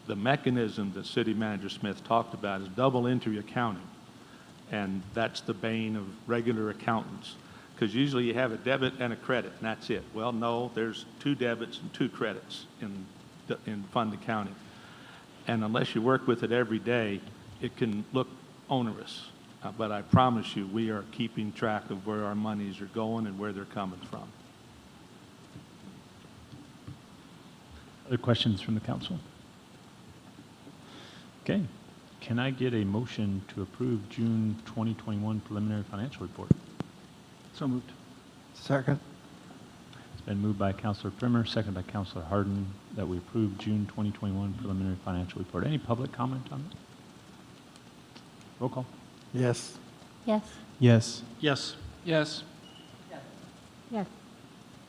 The mechanism that City Manager Smith talked about is double entry accounting, and that's the bane of regular accountants, because usually you have a debit and a credit, and that's it. Well, no, there's 2 debits and 2 credits in fund accounting. And unless you work with it every day, it can look onerous. But I promise you, we are keeping track of where our monies are going and where they're coming from. Other questions from the council? Okay. Can I get a motion to approve June 2021 preliminary financial report? So moved. Second. It's been moved by Councilor Primer, seconded by Councilor Harden, that we approve June 2021 preliminary financial report. Any public comment on it? Roll call. Yes. Yes. Yes. Yes. Yes. Yes.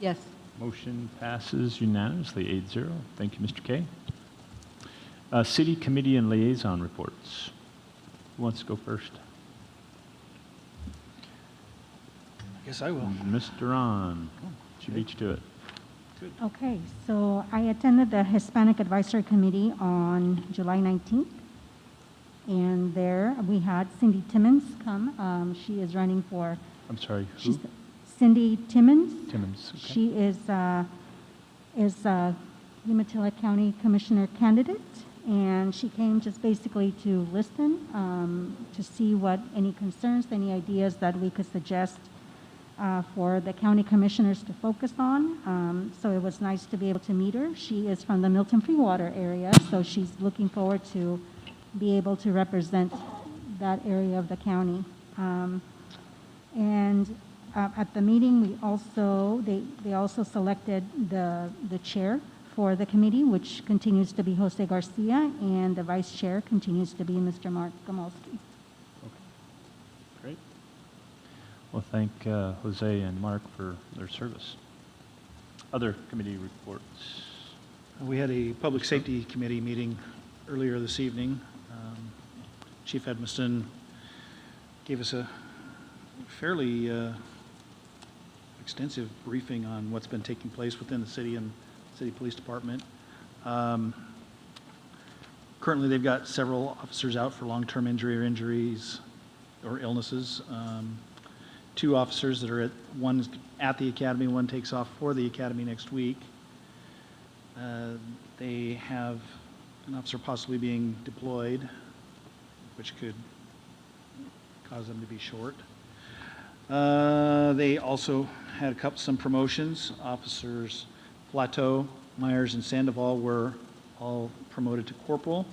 Yes. Motion passes unanimously, 8-0. Thank you, Mr. Kay. City Committee and Liaison reports. Who wants to go first? I guess I will. Mr. Ron. She beat you to it. Okay, so I attended the Hispanic Advisory Committee on July 19th. And there we had Cindy Timmons come. She is running for... I'm sorry, who? She's Cindy Timmons. Timmons. Okay. She is Umatilla County Commissioner candidate, and she came just basically to listen, to see what any concerns, any ideas that we could suggest for the county commissioners to focus on. So it was nice to be able to meet her. She is from the Milton Freewater area, so she's looking forward to be able to represent that area of the county. At the meeting, they also selected the chair for the committee, which continues to be Jose Garcia, and the vice chair continues to be Mr. Mark Gamalski. Great. Well, thank Jose and Mark for their service. Other committee reports. We had a Public Safety Committee meeting earlier this evening. Chief Hermiston gave us a fairly extensive briefing on what's been taking place within the city and city police department. Currently, they've got several officers out for long-term injury or injuries or illnesses. 2 officers that are one's at the academy, one takes off for the academy next week. They have an officer possibly being deployed, which could cause them to be short. They also had some promotions. Officers Plateau, Myers, and Sandoval were all promoted to corporal.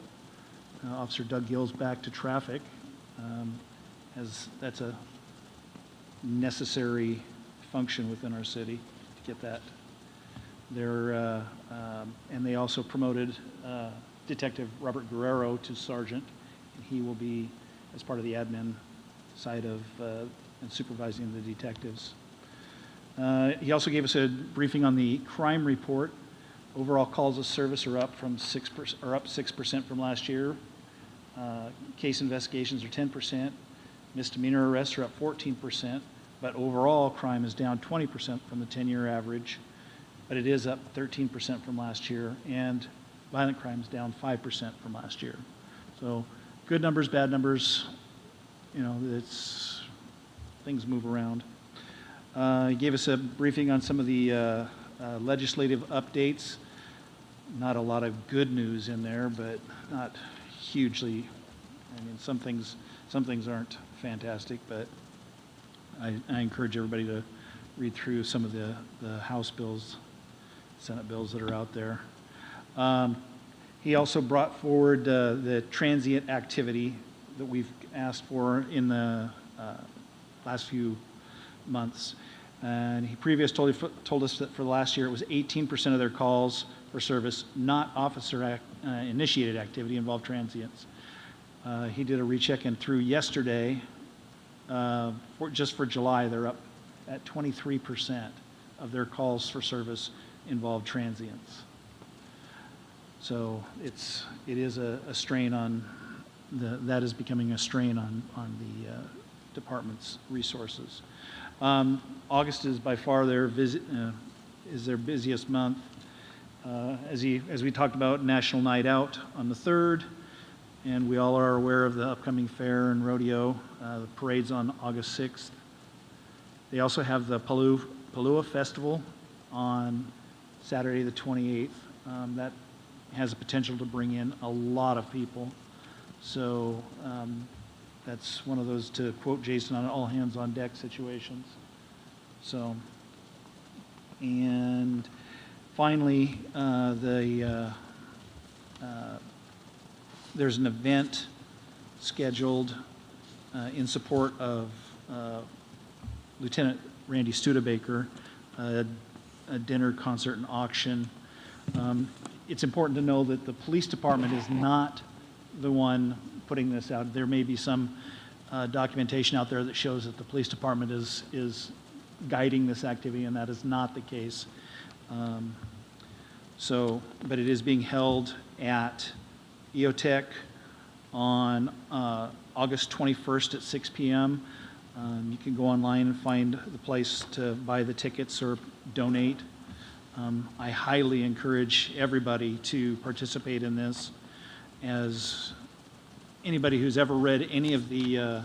Officer Doug Gill's back to traffic, as that's a necessary function within our city to get that. And they also promoted Detective Robert Guerrero to sergeant, and he will be as part of the admin side of and supervising the detectives. He also gave us a briefing on the crime report. Overall calls of service are up 6% from last year. Case investigations are 10%. Misdemeanor arrests are up 14%, but overall crime is down 20% from the 10-year average, but it is up 13% from last year, and violent crime is down 5% from last year. So good numbers, bad numbers, you know, things move around. He gave us a briefing on some of the legislative updates. Not a lot of good news in there, but not hugely. I mean, some things aren't fantastic, but I encourage everybody to read through some of the House bills, Senate bills that are out there. He also brought forward the transient activity that we've asked for in the last few months. And he previously told us that for the last year it was 18% of their calls for service, not officer-initiated activity, involved transients. He did a recheck, and through yesterday, just for July, they're up at 23% of their calls for service involved transients. So it is a strain on that is becoming a strain on the department's resources. August is by far their busiest month. As we talked about, National Night Out on the 3rd, and we all are aware of the upcoming fair and rodeo. The parade's on August 6th. They also have the Palua Festival on Saturday the 28th. That has the potential to bring in a lot of people. So that's one of those, to quote Jason, on all hands on deck situations. So, and finally, there's an event scheduled in support of Lieutenant Randy Studebaker, a dinner, concert, and auction. It's important to know that the police department is not the one putting this out. There may be some documentation out there that shows that the police department is guiding this activity, and that is not the case. But it is being held at EOTech on August 21st at 6 p.m. You can go online and find the place to buy the tickets or donate. I highly encourage everybody to participate in this. As anybody who's ever read any of the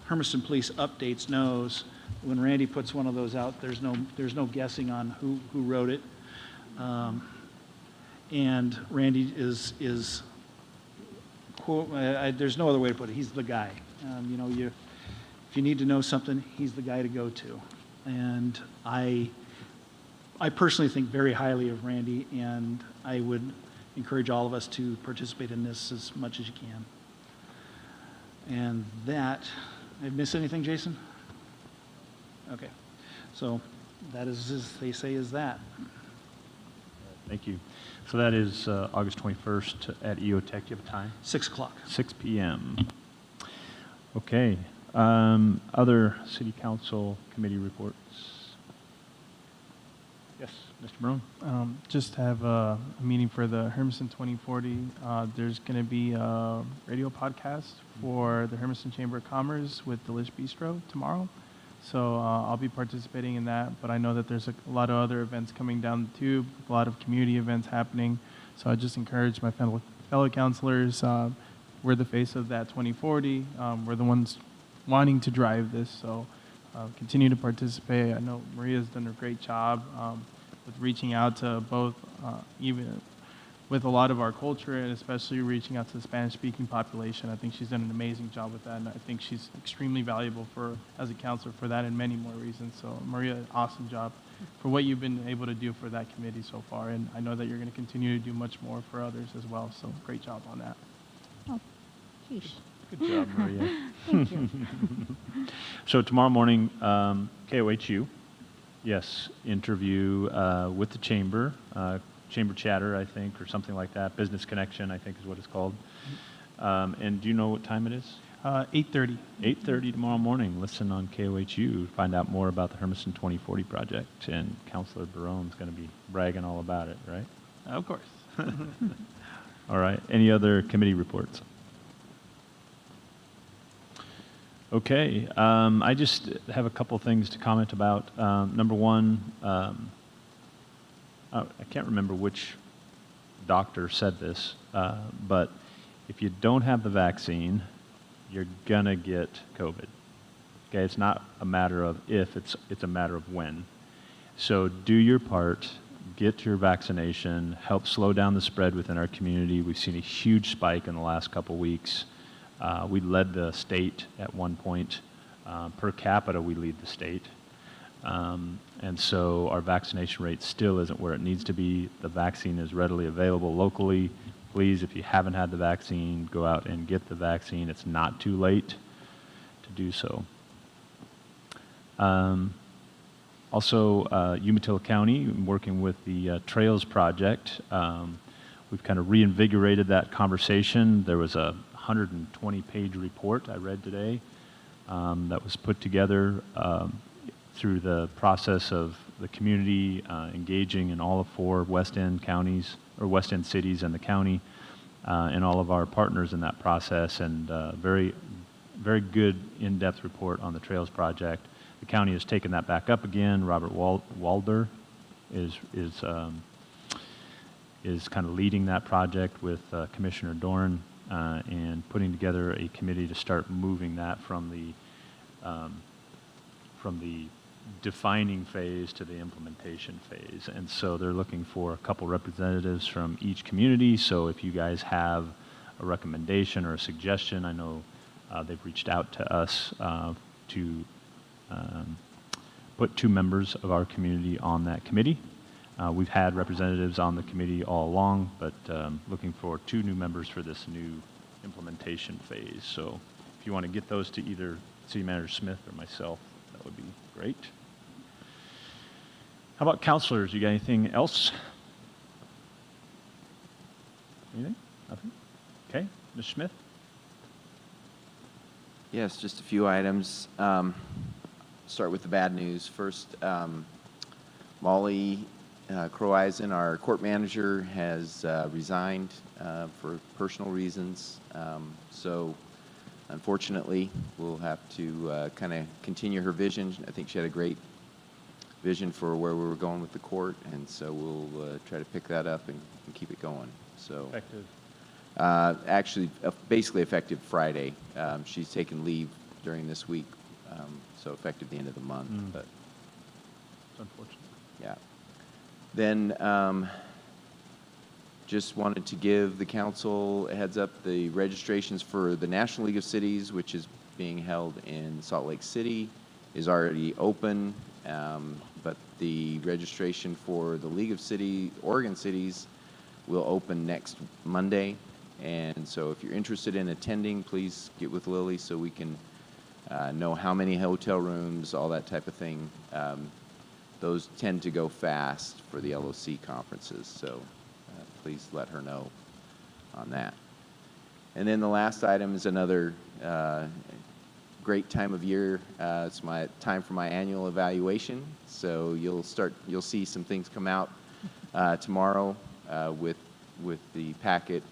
Hermiston Police updates knows, when Randy puts one of those out, there's no guessing on who wrote it. And Randy is quote, there's no other way to put it. He's the guy. If you need to know something, he's the guy to go to. And I personally think very highly of Randy, and I would encourage all of us to participate in this as much as you can. And that, did I miss anything, Jason? Okay. So that is, as they say, is that. Thank you. So that is August 21st at EOTech. You have a time? 6 o'clock. 6 p.m. Okay. Other city council committee reports? Yes. Mr. Barone? Just have a meeting for the Hermiston 2040. There's going to be a radio podcast for the Hermiston Chamber of Commerce with Delish Bistro tomorrow. So I'll be participating in that, but I know that there's a lot of other events coming down the tube, a lot of community events happening. So I just encourage my fellow councilors, we're the face of that 2040. We're the ones wanting to drive this, so continue to participate. I know Maria's done a great job with reaching out to both, even with a lot of our culture, and especially reaching out to the Spanish-speaking population. I think she's done an amazing job with that, and I think she's extremely valuable as a counselor for that and many more reasons. So Maria, awesome job for what you've been able to do for that committee so far, and I know that you're going to continue to do much more for others as well, so great job on that. Oh, sheesh. Good job, Maria. Thank you. So tomorrow morning, KOHU, yes, interview with the chamber, chamber chatter, I think, or something like that. Business Connection, I think is what it's called. And do you know what time it is? 8:30. 8:30 tomorrow morning. Listen on KOHU. Find out more about the Hermiston 2040 project. And Councilor Barone's going to be bragging all about it, right? Of course. All right. Any other committee reports? Okay. I just have a couple things to comment about. Number one, I can't remember which doctor said this, but if you don't have the vaccine, you're going to get COVID. Okay, it's not a matter of if, it's a matter of when. So do your part, get your vaccination, help slow down the spread within our community. We've seen a huge spike in the last couple weeks. We led the state at one point. Per capita, we lead the state. And so our vaccination rate still isn't where it needs to be. The vaccine is readily available locally. Please, if you haven't had the vaccine, go out and get the vaccine. It's not too late to do so. Also, Umatilla County, working with the Trails Project, we've kind of reinvigorated that conversation. There was a 120-page report I read today that was put together through the process of the community engaging in all of 4 West End counties, or West End cities and the county, and all of our partners in that process, and very, very good in-depth report on the Trails Project. The county has taken that back up again. Robert Walder is kind of leading that project with Commissioner Dorn and putting together a committee to start moving that from the defining phase to the implementation phase. And so they're looking for a couple representatives from each community. So if you guys have a recommendation or a suggestion, I know they've reached out to us to put 2 members of our community on that committee. We've had representatives on the committee all along, but looking for 2 new members for this new implementation phase. So if you want to get those to either City Manager Smith or myself, that would be great. How about counselors? You got anything else? Anything? Nothing? Okay, Ms. Smith? Yes, just a few items. Start with the bad news. First, Molly Croeisen, our court manager, has resigned for personal reasons. So unfortunately, we'll have to kind of continue her vision. I think she had a great vision for where we were going with the court, and so we'll try to pick that up and keep it going. So Effective. Actually, basically effective Friday. She's taken leave during this week, so effective the end of the month. But It's unfortunate. yeah. Then just wanted to give the council a heads up. The registrations for the National League of Cities, which is being held in Salt Lake City, is already open. But the registration for the League of Oregon Cities will open next Monday. And so if you're interested in attending, please get with Lily so we can know how many hotel rooms, all that type of thing. Those tend to go fast for the LOC conferences, so please let her know on that. And then the last item is another great time of year. It's my time for my annual evaluation, so you'll see some things come out tomorrow with the packet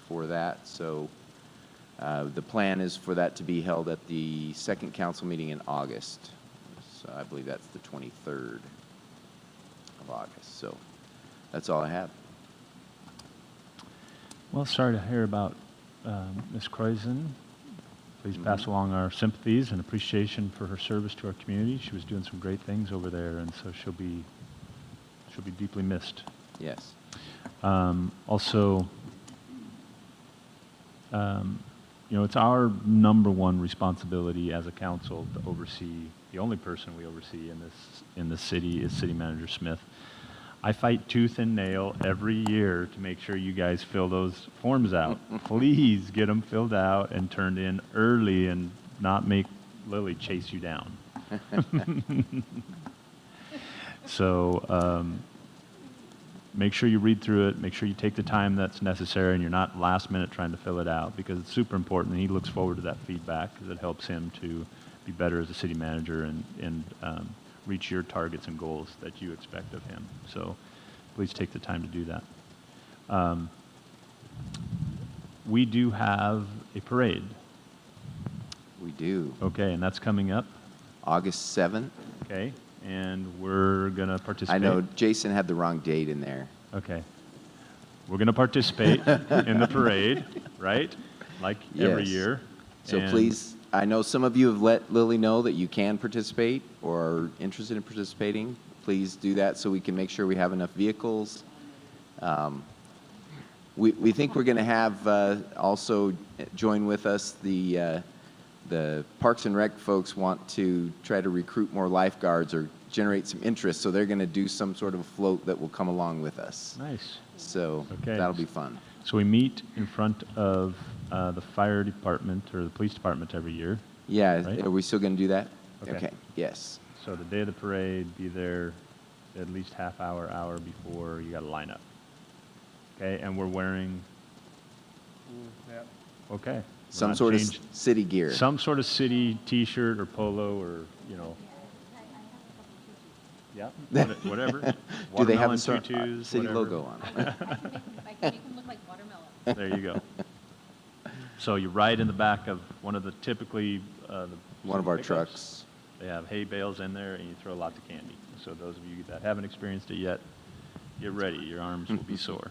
for that. So the plan is for that to be held at the second council meeting in August. So I believe that's the 23rd of August. So that's all I have. Well, sorry to hear about Ms. Croisen. Please pass along our sympathies and appreciation for her service to our community. She was doing some great things over there, and so she'll be deeply missed. Yes. Also, it's our number one responsibility as a council to oversee. The only person we oversee in this city is City Manager Smith. I fight tooth and nail every year to make sure you guys fill those forms out. Please get them filled out and turned in early and not make Lily chase you down. So make sure you read through it. Make sure you take the time that's necessary and you're not last minute trying to fill it out, because it's super important, and he looks forward to that feedback because it helps him to be better as a city manager and reach your targets and goals that you expect of him. So please take the time to do that. We do have a parade. We do. Okay, and that's coming up. August 7th. Okay, and we're going to participate. I know Jason had the wrong date in there. Okay. We're going to participate in the parade, right? Like every Yes. year. So And- please, I know some of you have let Lily know that you can participate or are interested in participating. Please do that so we can make sure we have enough vehicles. We think we're going to have also join with us the Parks and Rec folks want to try to recruit more lifeguards or generate some interest, so they're going to do some sort of float that will come along with us. Nice. So Okay. that'll be fun. So we meet in front of the fire department or the police department every year. Yeah, Right? are we still going to do that? Okay. Yes. So the day of the parade, be there at least hour before. You got to line up. Okay, and we're wearing. Okay. We're Some not sort of changed- city gear. Some sort of city T-shirt or polo or Yeah, whatever. Do they have Watermelon a tutus, city whatever. logo on it? I can make them look like watermelon. There you go. So you ride in the back of one of the typically One of our pickups. trucks. They have hay bales in there, and you throw lots of candy. So those of you that haven't experienced it yet, get ready. Your arms will be sore.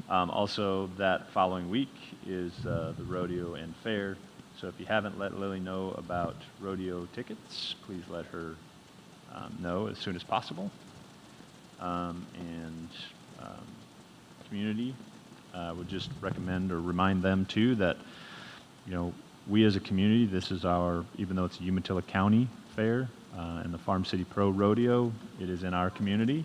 Also, that following week is the rodeo and fair. So if you haven't let Lily know about rodeo tickets, please let her know as soon as possible. Community would just recommend or remind them too that, we as a community, this is our, even though it's a Umatilla County fair and the Farm City Pro Rodeo, it is in our community.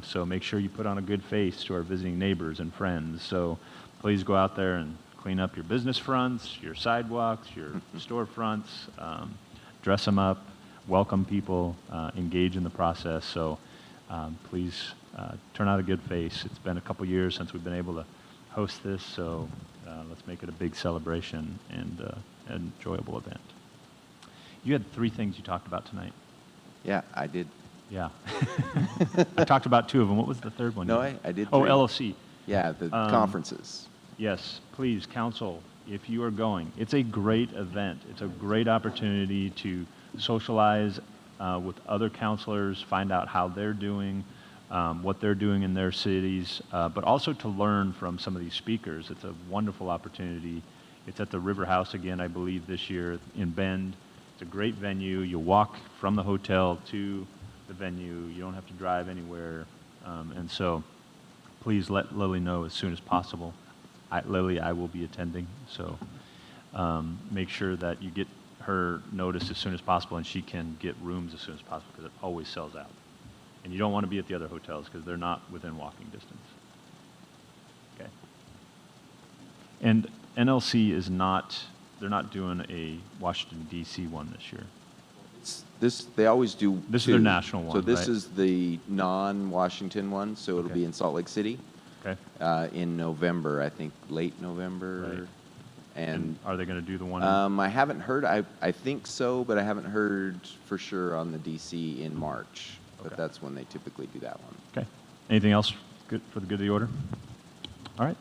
So make sure you put on a good face to our visiting neighbors and friends. So please go out there and clean up your business fronts, your sidewalks, your storefronts, dress them up, welcome people, engage in the process. So please turn out a good face. It's been a couple years since we've been able to host this, so let's make it a big celebration and an enjoyable event. You had 3 things you talked about tonight. Yeah, I did. Yeah. I talked about 2 of them. What was the third one? No, I did Oh, 3. LLC. Yeah, the conferences. Yes, please, council, if you are going, it's a great event. It's a great opportunity to socialize with other counselors, find out how they're doing, what they're doing in their cities, but also to learn from some of these speakers. It's a wonderful opportunity. It's at the River House again, I believe, this year in Bend. It's a great venue. You walk from the hotel to the venue. You don't have to drive anywhere. And so please let Lily know as soon as possible. Lily, I will be attending, so make sure that you get her notice as soon as possible and she can get rooms as soon as possible because it always sells out. And you don't want to be at the other hotels because they're not within walking distance. Okay. And NLC is not, they're not doing a Washington, D.C. one this year. They always do This is 2. their national one, So this right? is the non-Washington one, so it'll Okay. be in Salt Lake City Okay. in November, I think, late November. Right. And Are they going to do the one? I haven't heard, I think so, but I haven't heard for sure on the DC in March. But Okay. that's when they typically do that one. Okay. Anything else good for the good of the order? All right.